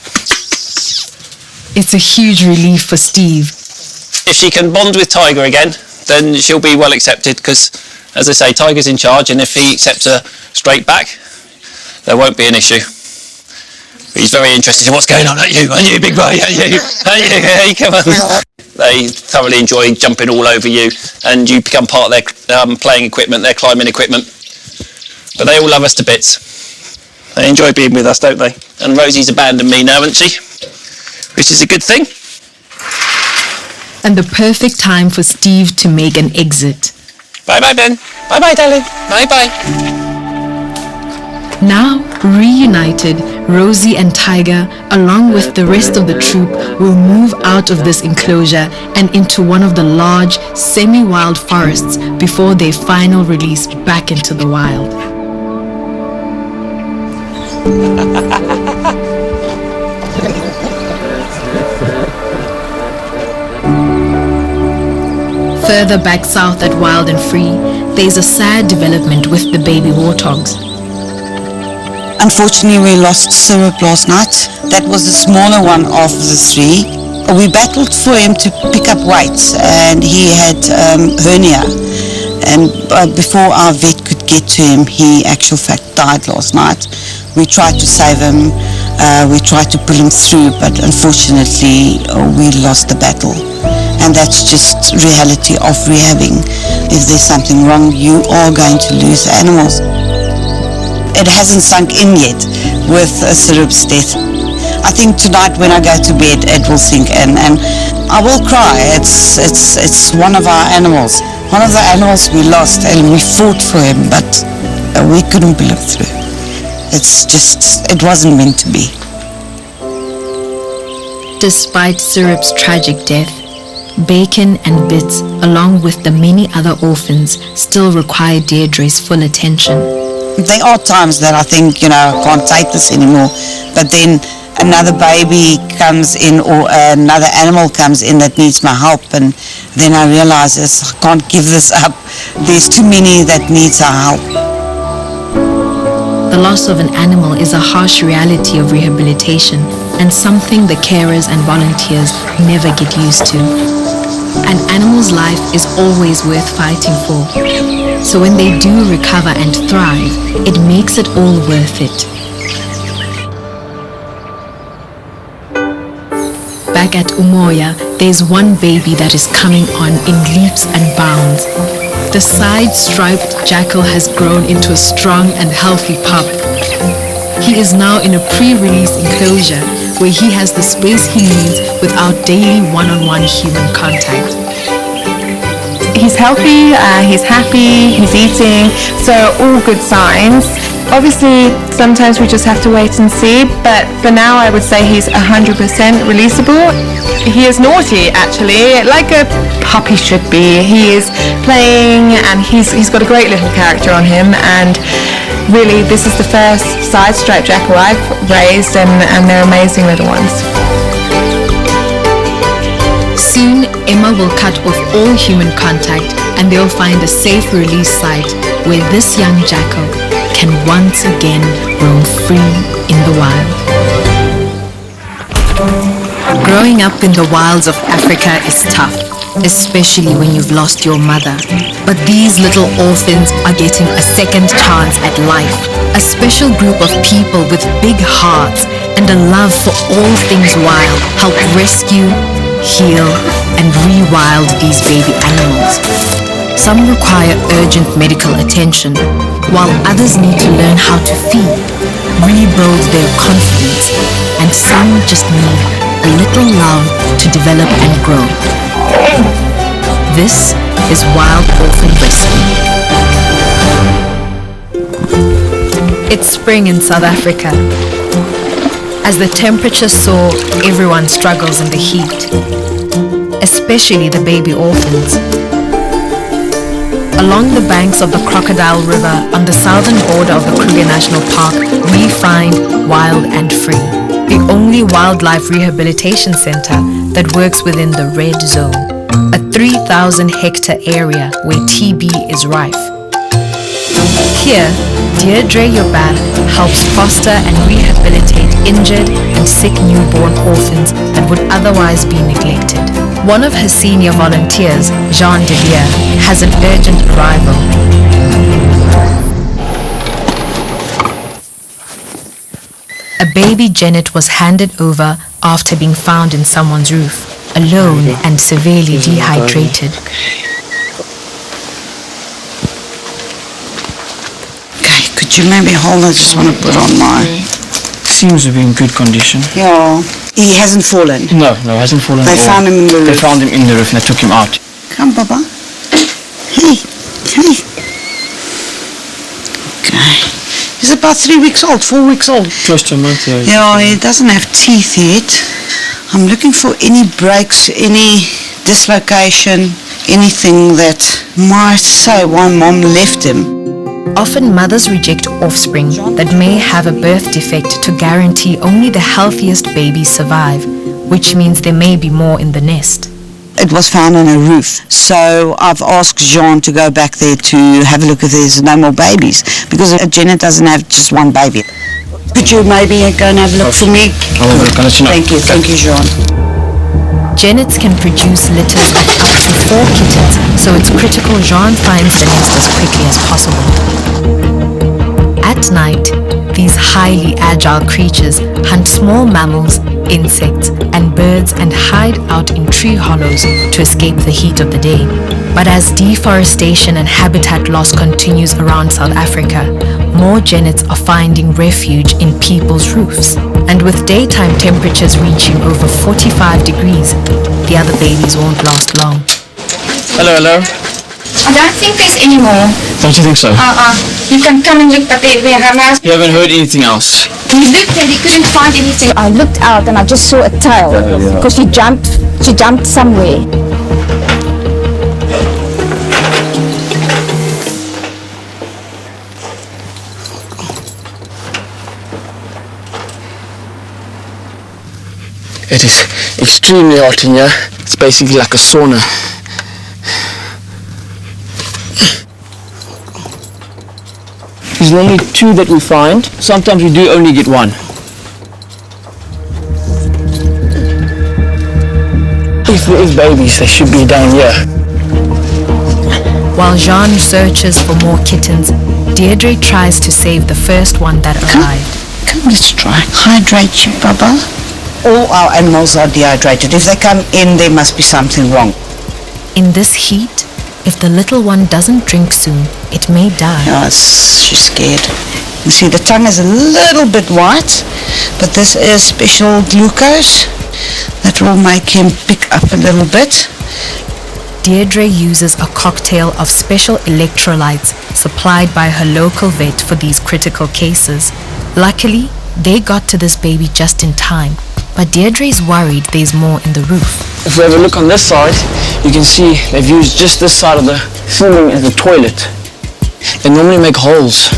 It's a huge relief for Steve.
If she can bond with Tiger again, then she'll be well accepted, because, as I say, Tiger's in charge, and if he accepts her straight back, there won't be an issue. He's very interested in what's going on. At you, big boy, at you, hey, come on. They thoroughly enjoy jumping all over you, and you become part of their playing equipment, their climbing equipment. But they all love us to bits. They enjoy being with us, don't they? And Rosie's abandoned me now, hasn't she? Which is a good thing.
And the perfect time for Steve to make an exit.
Bye-bye, Ben. Bye-bye, darling. Bye-bye.
Now, reunited, Rosie and Tiger, along with the rest of the troop, will move out of this enclosure and into one of the large, semi-wild forests before their final release back into the wild. Further back south at Wild and Free, there's a sad development with the baby warthogs.
Unfortunately, we lost Syrup last night. That was the smaller one of the three. We battled for him to pick up weight, and he had hernia. And before our vet could get to him, he actual fact died last night. We tried to save him, we tried to pull him through, but unfortunately, we lost the battle. And that's just reality of rehabbing. If there's something wrong, you are going to lose animals. It hasn't sunk in yet with Syrup's death. I think tonight when I go to bed it will sink in, and I will cry. It's one of our animals. One of the animals we lost, and we fought for him, but we couldn't pull him through. It wasn't meant to be.
Despite Syrup's tragic death, Bacon and Bits, along with the many other orphans, still require Deirdre's full attention.
There are times that I think, I can't take this anymore, but then another baby comes in or another animal comes in that needs my help, and then I realize I can't give this up. There's too many that needs our help.
The loss of an animal is a harsh reality of rehabilitation and something the carers and volunteers never get used to. An animal's life is always worth fighting for. So when they do recover and thrive, it makes it all worth it. Back at Umoya, there's one baby that is coming on in leaps and bounds. The side-striped jackal has grown into a strong and healthy pup. He is now in a pre-release enclosure where he has the space he needs without daily one-on-one human contact.
He's healthy, he's happy, he's eating, so all good signs. Obviously, sometimes we just have to wait and see, but for now I would say he's 100% releasable. He is naughty, actually, like a puppy should be. He is playing, and he's got a great little character on him, and really this is the first side-striped jackal I've raised, and they're amazing little ones.
Soon, Emma will cut off all human contact and they'll find a safe release site where this young jackal can once again roam free in the wild. Growing up in the wilds of Africa is tough, especially when you've lost your mother. But these little orphans are getting a second chance at life. A special group of people with big hearts and a love for all things wild help rescue, heal, and rewild these baby animals. Some require urgent medical attention, while others need to learn how to feed, rebuild their confidence, and some just need a little love to develop and grow. This is Wild Orphan Rescue. It's spring in South Africa. As the temperatures soar, everyone struggles in the heat, especially the baby orphans. Along the banks of the Crocodile River on the southern border of the Kruger National Park, we find Wild and Free, the only wildlife rehabilitation center that works within the red zone, a 3,000-hectare area where TB is rife. Here, Deirdre Yobad helps foster and rehabilitate injured and sick newborn orphans that would otherwise be neglected. One of her senior volunteers, Jean de Beer, has an urgent arrival. A baby Janet was handed over after being found in someone's roof, alone and severely dehydrated.
Okay, could you maybe hold? I just want to put on my...
Seems to be in good condition.
Yeah. He hasn't fallen?
No, he hasn't fallen
They
at all.
found him in the roof?
They found him in the roof and they took him out.
Come, Baba. Hey, hey. Okay. He's about 3 weeks old, 4 weeks old.
Close to a month, yeah.
Yeah, he doesn't have teeth yet. I'm looking for any breaks, any dislocation, anything that might say why mom left him.
Often mothers reject offspring that may have a birth defect to guarantee only the healthiest babies survive, which means there may be more in the nest.
It was found on a roof, so I've asked Jean to go back there to have a look if there's no more babies, because Janet doesn't have just one baby. Could you maybe go and have a look for me? Thank you, Jean.
Janets can produce litters of up to 4 kittens, so it's critical Jean finds the nest as quickly as possible. At night, these highly agile creatures hunt small mammals, insects, and birds and hide out in tree hollows to escape the heat of the day. But as deforestation and habitat loss continues around South Africa, more genets are finding refuge in people's roofs. And with daytime temperatures reaching over 45 degrees, the other babies won't last long.
Hello.
I don't think there's any more.
Don't you think so?
You can come and look, but we have now.
You haven't heard anything else?
He looked and he couldn't find anything. I looked out and I just saw a tail because she jumped somewhere.
It is extremely hot in here. It's basically like a sauna. There's normally 2 that we find. Sometimes we do only get 1. If there is babies, they should be down here.
While Jean searches for more kittens, Deirdre tries to save the first one that arrived.
Come, let's try. Hydrate you, Baba. All our animals are dehydrated. If they come in, there must be something wrong.
In this heat, if the little one doesn't drink soon, it may die.
Yes, she's scared. You see, the tongue is a little bit white, but this is special glucose that will make him pick up a little bit.
Deirdre uses a cocktail of special electrolytes supplied by her local vet for these critical cases. Luckily, they got to this baby just in time, but Deirdre is worried there's more in the roof.
If we have a look on this side, you can see they've used just this side of the ceiling as a toilet. They normally make holes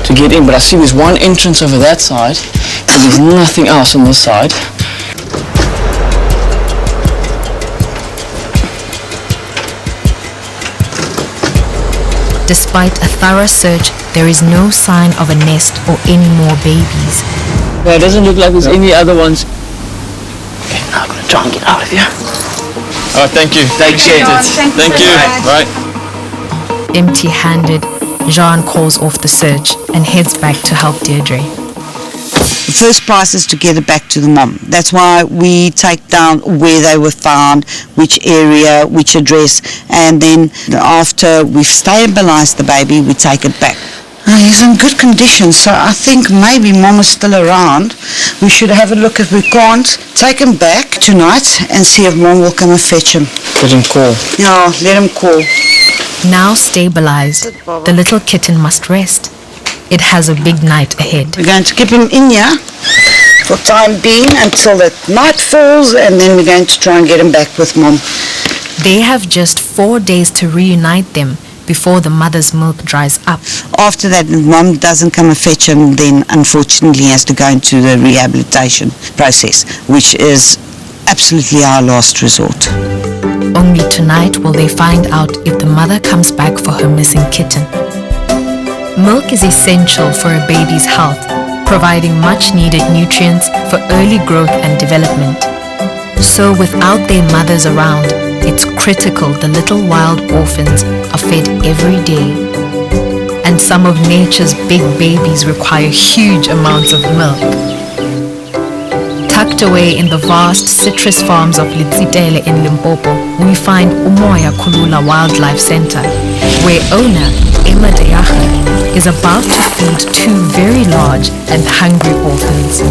to get in, but I see there's one entrance over that side, and there's nothing else on this side.
Despite a thorough search, there is no sign of a nest or any more babies.
It doesn't look like there's any other ones. Okay, now I'm going to try and get out of here. Oh, thank you. Appreciate it. Thank you. Right.
Empty-handed, Jean calls off the search and heads back to help Deirdre.
The first prize is to get it back to the mom. That's why we take down where they were found, which area, which address, and then after we've stabilized the baby, we take it back. He's in good condition, so I think maybe mom is still around. We should have a look. If we can't, take him back tonight and see if mom will come and fetch him.
Let him call.
Yeah, let him call.
Now stabilized, the little kitten must rest. It has a big night ahead.
We're going to keep him in here for time being until the night falls, and then we're going to try and get him back with mom.
They have just 4 days to reunite them before the mother's milk dries up.
After that, if mom doesn't come and fetch him, then unfortunately he has to go into the rehabilitation process, which is absolutely our last resort.
Only tonight will they find out if the mother comes back for her missing kitten. Milk is essential for a baby's health, providing much-needed nutrients for early growth and development. So without their mothers around, it's critical the little wild orphans are fed every day. And some of nature's big babies require huge amounts of milk. Tucked away in the vast citrus farms of Litsitele in Limpopo, we find Umoya Kulula Wildlife Center, where owner Emma Deyache is about to feed two very large and hungry orphans.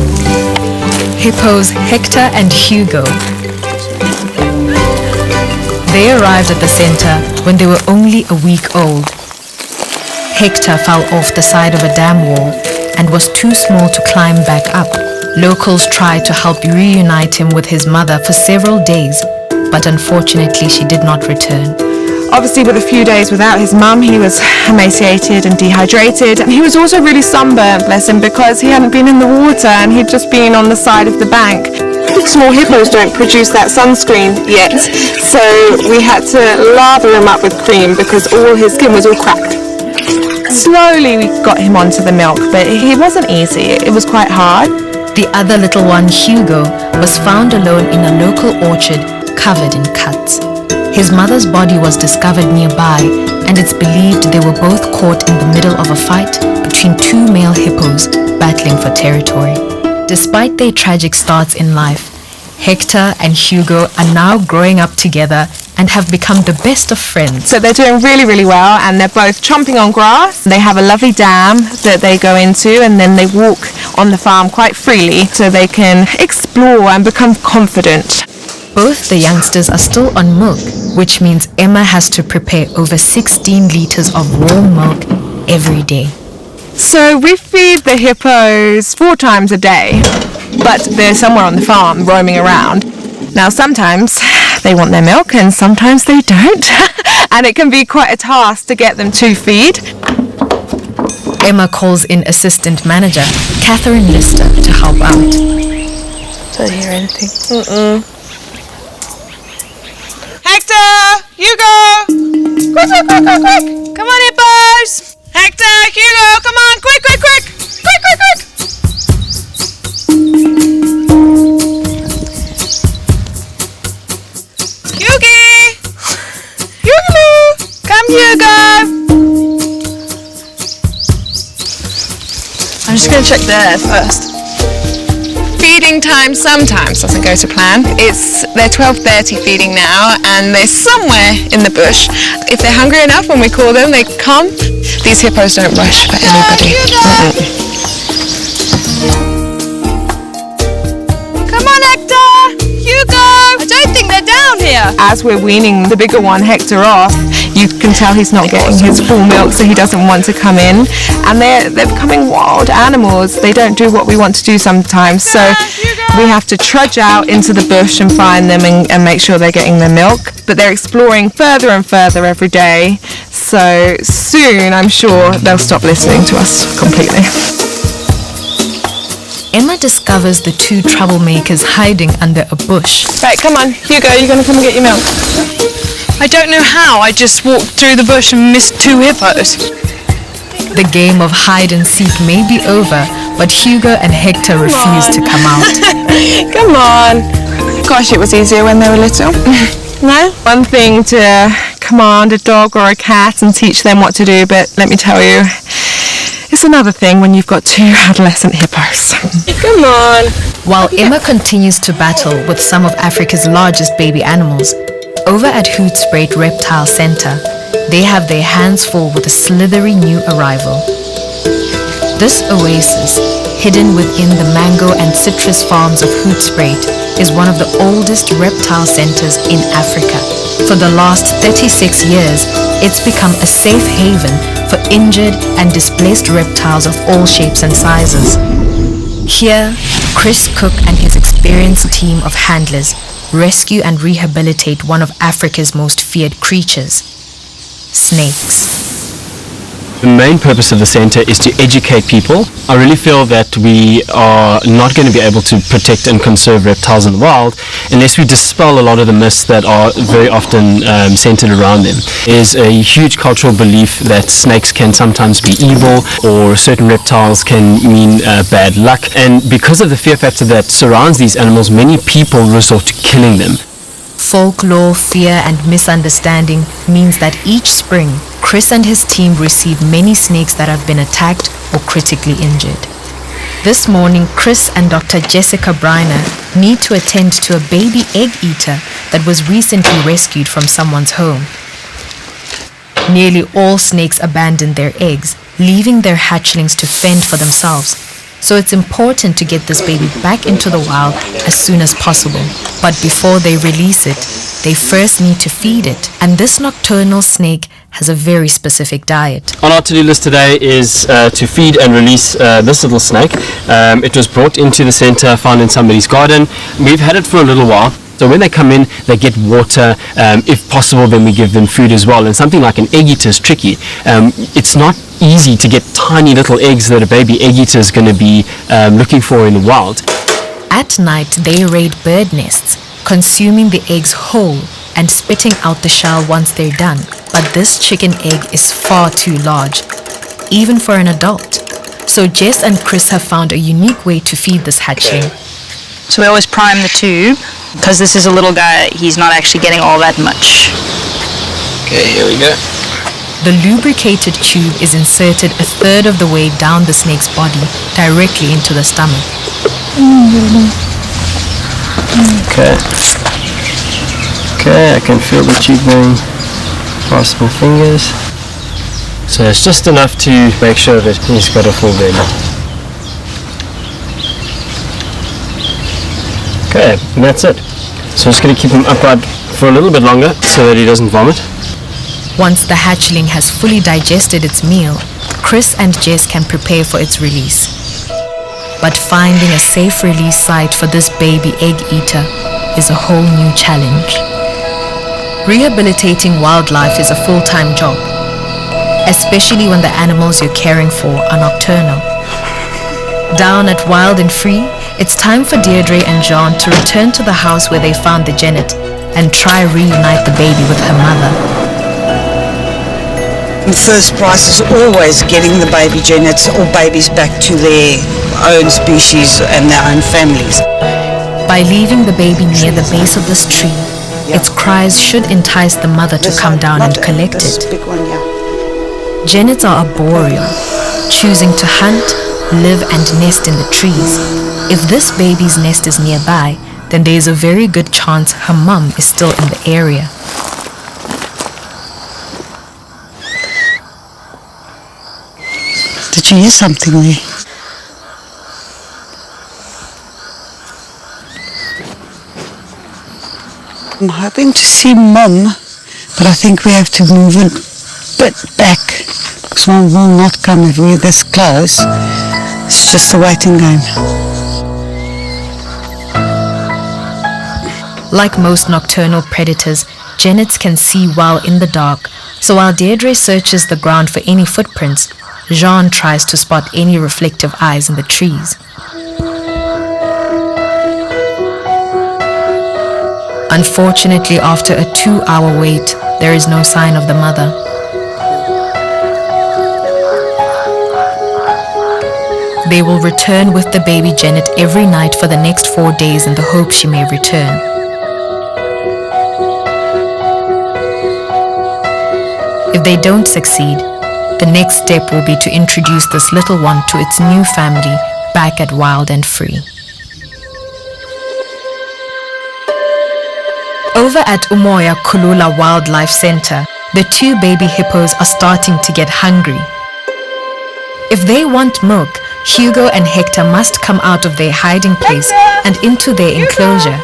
Hippos Hector and Hugo. They arrived at the center when they were only a week old. Hector fell off the side of a dam wall and was too small to climb back up. Locals tried to help reunite him with his mother for several days, but unfortunately she did not return.
Obviously, with a few days without his mum, he was emaciated and dehydrated, and he was also really sunburned, bless him, because he hadn't been in the water and he'd just been on the side of the bank. Small hippos don't produce that sunscreen yet, so we had to lather him up with cream because all his skin was all cracked. Slowly we got him onto the milk, but it wasn't easy, it was quite hard.
The other little one, Hugo, was found alone in a local orchard covered in cuts. His mother's body was discovered nearby, and it's believed they were both caught in the middle of a fight between two male hippos battling for territory. Despite their tragic starts in life, Hector and Hugo are now growing up together and have become the best of friends.
So they're doing really, really well, and they're both chomping on grass. They have a lovely dam that they go into, and then they walk on the farm quite freely so they can explore and become confident.
Both the youngsters are still on milk, which means Emma has to prepare over 16 liters of raw milk every day.
So we feed the hippos 4 times a day, but they're somewhere on the farm roaming around. Now sometimes they want their milk and sometimes they don't, and it can be quite a task to get them to feed.
Emma calls in assistant manager Catherine Lister to help out.
Don't hear anything. Hector! Hugo! Quick, quick, quick, quick, quick! Come on, hippos! Hector! Hugo! Come on! Quick, quick, quick! Quick, quick, quick! Hugo! Hugo! Come, Hugo! I'm just going to check the air first. Feeding time sometimes doesn't go to plan. They're 12:30 feeding now, and they're somewhere in the bush. If they're hungry enough when we call them, they come. These hippos don't rush for anybody. Come on, Hector! Hugo! I don't think they're down here. As we're weaning the bigger one, Hector, off, you can tell he's not getting his full milk, so he doesn't want to come in. And they're becoming wild animals. They don't do what we want to do sometimes. So we have to trudge out into the bush and find them and make sure they're getting their milk. But they're exploring further and further every day. So soon, I'm sure they'll stop listening to us completely.
Emma discovers the two troublemakers hiding under a bush.
Right, come on, Hugo, you're going to come and get your milk.
I don't know how, I just walked through the bush and missed 2 hippos.
The game of hide and seek may be over, but Hugo and Hector refuse to come out.
Come on. Gosh, it was easier when they were little. No? One thing to command a dog or a cat and teach them what to do, but let me tell you, it's another thing when you've got 2 adolescent hippos. Come on.
While Emma continues to battle with some of Africa's largest baby animals, over at Hoedspruit Reptile Center, they have their hands full with a slithery new arrival. This oasis, hidden within the mango and citrus farms of Hoedspruit, is one of the oldest reptile centers in Africa. For the last 36 years, it's become a safe haven for injured and displaced reptiles of all shapes and sizes. Here, Chris Cook and his experienced team of handlers rescue and rehabilitate one of Africa's most feared creatures, snakes.
The main purpose of the centre is to educate people. I really feel that we are not going to be able to protect and conserve reptiles in the wild unless we dispel a lot of the myths that are very often centred around them. There's a huge cultural belief that snakes can sometimes be evil, or certain reptiles can mean bad luck, and because of the fear factor that surrounds these animals, many people resort to killing them.
Folklore, fear and misunderstanding means that each spring, Chris and his team receive many snakes that have been attacked or critically injured. This morning, Chris and Dr. Jessica Briner need to attend to a baby egg eater that was recently rescued from someone's home. Nearly all snakes abandon their eggs, leaving their hatchlings to fend for themselves. So it's important to get this baby back into the wild as soon as possible. But before they release it, they first need to feed it. And this nocturnal snake has a very specific diet.
On our to-do list today is to feed and release this little snake. It was brought into the center, found in somebody's garden. We've had it for a little while. So when they come in, they get water. If possible, then we give them food as well. And something like an egg eater is tricky. It's not easy to get tiny little eggs that a baby egg eater is going to be looking for in the wild.
At night, they raid bird nests, consuming the eggs whole and spitting out the shell once they're done. But this chicken egg is far too large, even for an adult. So Jess and Chris have found a unique way to feed this hatchling.
So we always prime the tube, because this is a little guy, he's not actually getting all that much.
Okay, here we go.
The lubricated tube is inserted a third of the way down the snake's body, directly into the stomach.
Okay, I can feel the tube going past my fingers. So it's just enough to make sure that he's got a full belly. Okay, and that's it. So I'm just going to keep him upright for a little bit longer so that he doesn't vomit.
Once the hatchling has fully digested its meal, Chris and Jess can prepare for its release. But finding a safe release site for this baby egg eater is a whole new challenge. Rehabilitating wildlife is a full-time job, especially when the animals you're caring for are nocturnal. Down at Wild and Free, it's time for Deirdre and John to return to the house where they found the genet and try reunite the baby with her mother.
The first prize is always getting the baby genets or babies back to their own species and their own families.
By leaving the baby near the base of this tree, its cries should entice the mother to come down and collect it. Genets are arboreal, choosing to hunt, live and nest in the trees. If this baby's nest is nearby, then there is a very good chance her mum is still in the area.
Did you hear something there? I'm hoping to see Mum, but I think we have to move a bit back because Mum will not come if we're this close. It's just a waiting game.
Like most nocturnal predators, genets can see well in the dark, so while Deirdre searches the ground for any footprints, Jean tries to spot any reflective eyes in the trees. Unfortunately, after a 2-hour wait, there is no sign of the mother. They will return with the baby genet every night for the next 4 days in the hope she may return. If they don't succeed, the next step will be to introduce this little one to its new family back at Wild and Free. Over at Umoya Kulula Wildlife Center, the 2 baby hippos are starting to get hungry. If they want milk, Hugo and Hector must come out of their hiding place and into their enclosure.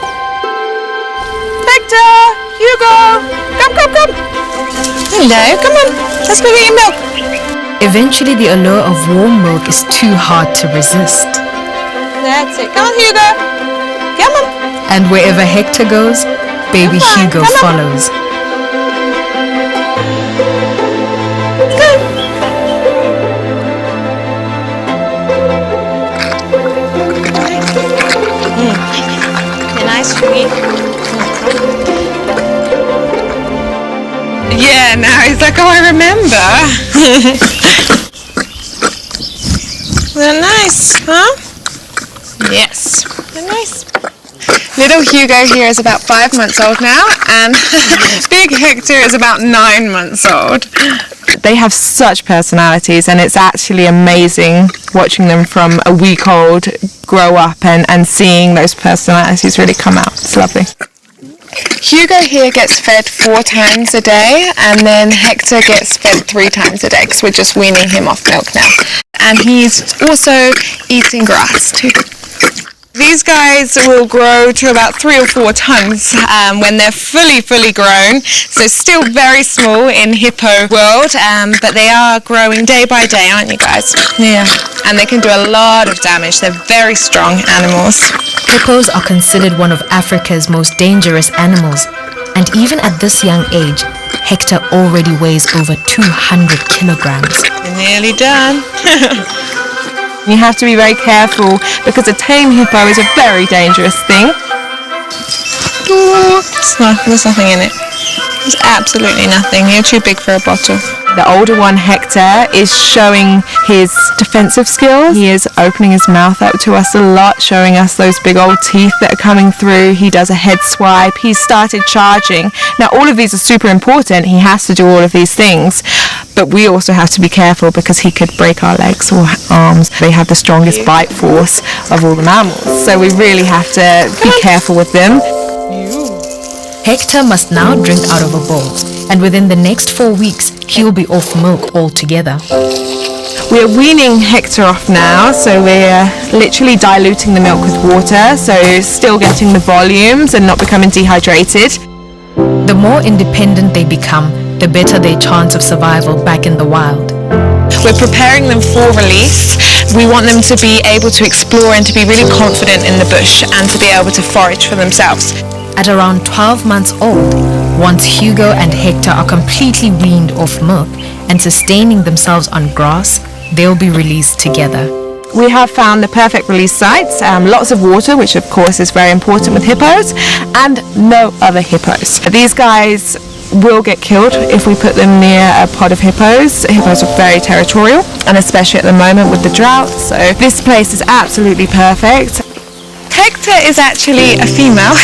Hector! Hugo! Come! Hello, come on. Let's go get your milk.
Eventually, the allure of warm milk is too hard to resist.
That's it. Come on, Hugo. Come on.
And wherever Hector goes, baby Hugo follows.
They're nice for me. Yeah, now he's like, oh, I remember. They're nice, huh? Yes, they're nice. Little Hugo here is about 5 months old now, and Big Hector is about 9 months old.
They have such personalities, and it's actually amazing watching them from a week old grow up and seeing those personalities really come out. It's lovely. Hugo here gets fed 4 times a day, and then Hector gets fed 3 times a day because we're just weaning him off milk now. And he's also eating grass too. These guys will grow to about 3 or 4 tons when they're fully grown. So still very small in hippo world, but they are growing day by day, aren't you guys? Yeah. And they can do a lot of damage. They're very strong animals.
Hippos are considered one of Africa's most dangerous animals. And even at this young age, Hector already weighs over 200 kilograms.
We're nearly done. You have to be very careful because a tame hippo is a very dangerous thing. There's nothing in it. There's absolutely nothing. You're too big for a bottle. The older one, Hector, is showing his defensive skills. He is opening his mouth up to us a lot, showing us those big old teeth that are coming through. He does a head swipe. He's started charging. Now, all of these are super important. He has to do all of these things. But we also have to be careful because he could break our legs or arms. They have the strongest bite force of all the mammals. So we really have to be careful with them.
Hector must now drink out of a bowl, and within the next 4 weeks, he'll be off milk altogether.
We're weaning Hector off now, so we're literally diluting the milk with water, so still getting the volumes and not becoming dehydrated.
The more independent they become, the better their chance of survival back in the wild.
We're preparing them for release. We want them to be able to explore and to be really confident in the bush and to be able to forage for themselves.
At around 12 months old, once Hugo and Hector are completely weaned off milk and sustaining themselves on grass, they'll be released together.
We have found the perfect release sites, lots of water, which of course is very important with hippos, and no other hippos. These guys will get killed if we put them near a pod of hippos. Hippos are very territorial, and especially at the moment with the drought, so this place is absolutely perfect. Hector is actually a female,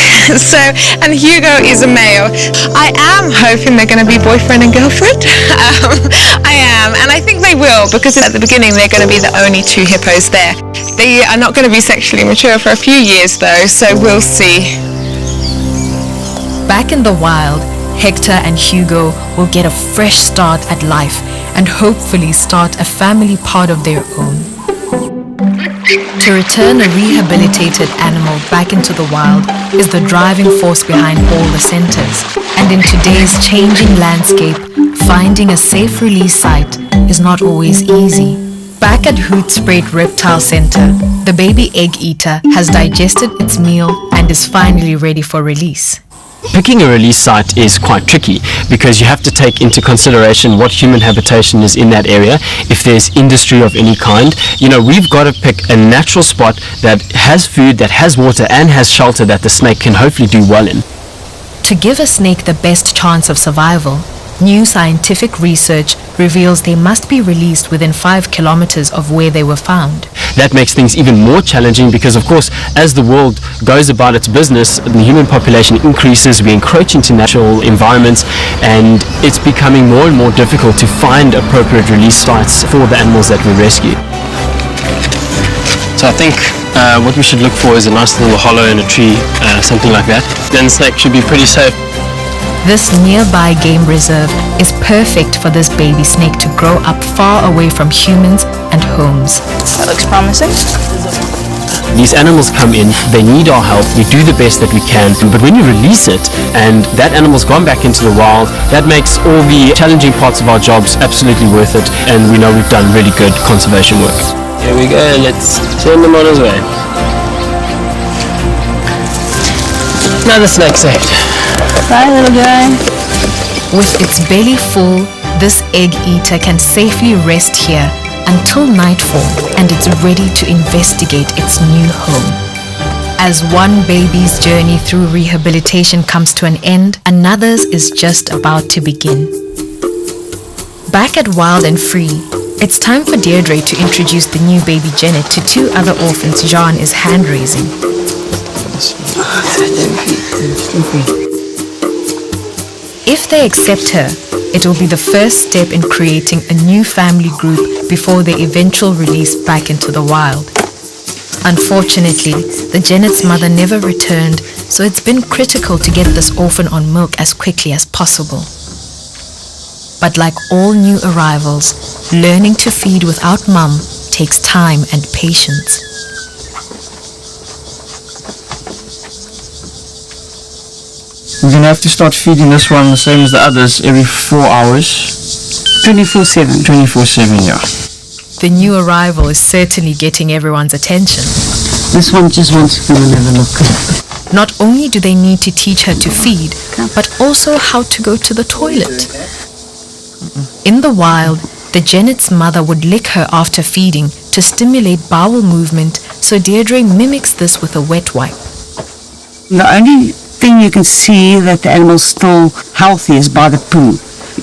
and Hugo is a male. I am hoping they're going to be boyfriend and girlfriend. I am, and I think they will, because at the beginning they're going to be the only 2 hippos there. They are not going to be sexually mature for a few years though, so we'll see.
Back in the wild, Hector and Hugo will get a fresh start at life and hopefully start a family part of their own. To return a rehabilitated animal back into the wild is the driving force behind all the centers. And in today's changing landscape, finding a safe release site is not always easy. Back at Hoedspruit Reptile Center, the baby egg eater has digested its meal and is finally ready for release.
Picking a release site is quite tricky because you have to take into consideration what human habitation is in that area, if there's industry of any kind. You know, we've got to pick a natural spot that has food, that has water and has shelter that the snake can hopefully do well in.
To give a snake the best chance of survival, new scientific research reveals they must be released within 5 kilometers of where they were found.
That makes things even more challenging because, of course, as the world goes about its business, the human population increases, we encroach into natural environments, and it's becoming more and more difficult to find appropriate release sites for the animals that we rescue. So I think what we should look for is a nice little hollow in a tree, something like that. Then the snake should be pretty safe.
This nearby game reserve is perfect for this baby snake to grow up far away from humans and homes.
That looks promising.
These animals come in, they need our help, we do the best that we can, but when you release it and that animal's gone back into the wild, that makes all the challenging parts of our jobs absolutely worth it, and we know we've done really good conservation work. Here we go, let's send him on his way. Another snake saved.
Bye, little guy.
With its belly full, this egg eater can safely rest here until nightfall, and it's ready to investigate its new home. As one baby's journey through rehabilitation comes to an end, another's is just about to begin. Back at Wild and Free, it's time for Deirdre to introduce the new baby Janet to 2 other orphans Jean is hand-raising. If they accept her, It will be the first step in creating a new family group before their eventual release back into the wild. Unfortunately, the Genet's mother never returned, so it's been critical to get this orphan on milk as quickly as possible. But like all new arrivals, learning to feed without mum takes time and patience.
We're going to have to start feeding this one the same as the others every 4 hours.
24/7.
24/7, yeah.
The new arrival is certainly getting everyone's attention.
This one just wants to go and have a look.
Not only do they need to teach her to feed, but also how to go to the toilet. In the wild, the Genet's mother would lick her after feeding to stimulate bowel movement, so Deirdre mimics this with a wet wipe.
The only thing you can see that the animal's still healthy is by the poo.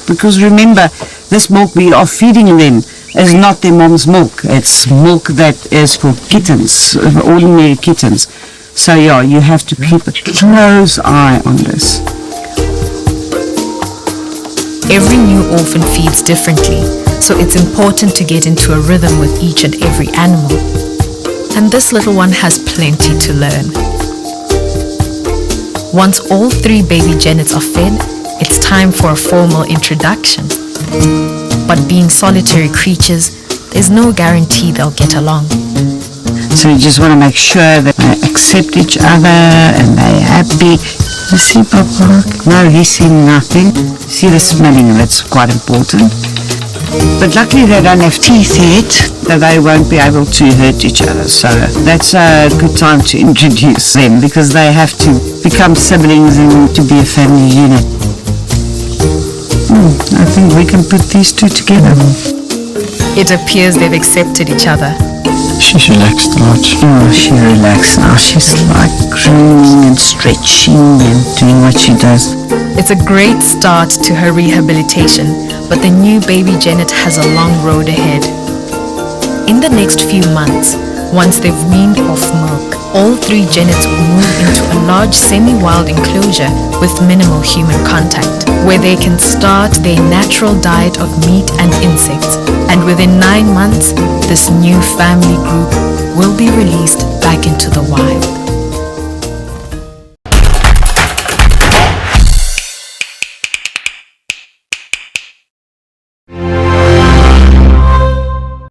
Because remember, this milk we are feeding them is not their mom's milk. It's milk that is for kittens, ordinary kittens. So yeah, you have to keep a close eye on this.
Every new orphan feeds differently, so it's important to get into a rhythm with each and every animal. And this little one has plenty to learn. Once all 3 baby Genets are fed, it's time for a formal introduction. But being solitary creatures, there's no guarantee they'll get along.
So you just want to make sure that they accept each other and they're happy. You see Papa? No, he's seen nothing. See the smelling, that's quite important. But luckily they don't have teeth yet, that they won't be able to hurt each other. So that's a good time to introduce them because they have to become siblings and to be a family unit. I think we can put these two together.
It appears they've accepted each other.
She's relaxed a lot.
Oh, she relaxed now. She's like grooming and stretching and doing what she does.
It's a great start to her rehabilitation, but the new baby Genet has a long road ahead. In the next few months, once they've weaned off milk, all 3 Genets will move into a large semi-wild enclosure with minimal human contact, where they can start their natural diet of meat and insects. And within 9 months, this new family group will be released back into the wild.